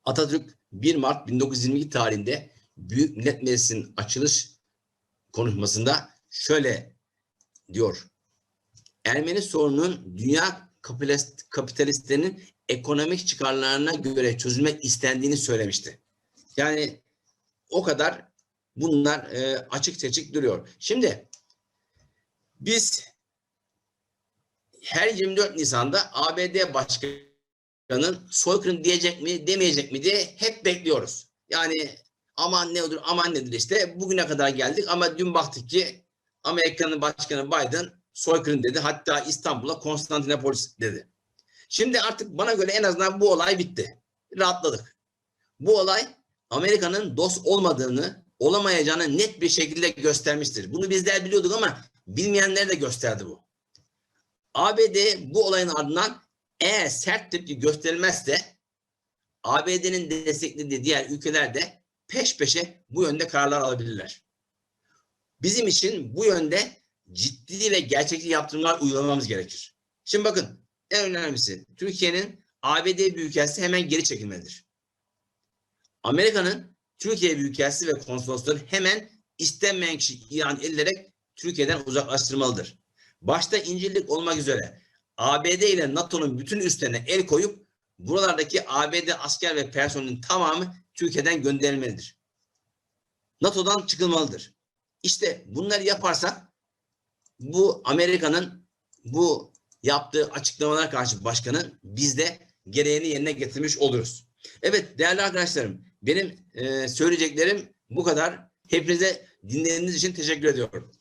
Atatürk 1 Mart 1922 tarihinde Büyük Millet Meclisi'nin açılış konuşmasında şöyle diyor: Ermeni sorununun dünya kapitalistlerinin ekonomik çıkarlarına göre çözülmek istendiğini söylemişti. Yani o kadar bunlar açık seçik duruyor. Şimdi biz her 24 Nisan'da ABD Başkanı'nın soykırım diyecek mi demeyecek mi diye hep bekliyoruz. Yani aman ne olur aman nedir işte bugüne kadar geldik ama dün baktık ki Amerika'nın Başkanı Biden soykırım dedi. Hatta İstanbul'a Konstantinopolis dedi. Şimdi artık bana göre en azından bu olay bitti. Rahatladık. Bu olay Amerika'nın dost olmadığını, olamayacağını net bir şekilde göstermiştir. Bunu bizler biliyorduk ama bilmeyenler de gösterdi bu. ABD bu olayın ardından eğer sert tepki gösterilmezse ABD'nin desteklediği diğer ülkeler de peş peşe bu yönde kararlar alabilirler. Bizim için bu yönde ciddi ve gerçekçi yaptırımlar uygulamamız gerekir. Şimdi bakın, en önemlisi Türkiye'nin ABD Büyükelçisi hemen geri çekilmelidir. Amerika'nın Türkiye Büyükelçisi ve konsolosları hemen istenmeyen kişi ilan edilerek Türkiye'den uzaklaştırmalıdır. Başta İncirlik olmak üzere ABD ile NATO'nun bütün üslerine el koyup buralardaki ABD asker ve personelin tamamı Türkiye'den gönderilmelidir. NATO'dan çıkılmalıdır. İşte bunları yaparsak bu Amerika'nın bu yaptığı açıklamalara karşı başkanın biz de gereğini yerine getirmiş oluruz. Evet değerli arkadaşlarım, benim söyleyeceklerim bu kadar. Hepinize dinlediğiniz için teşekkür ediyorum.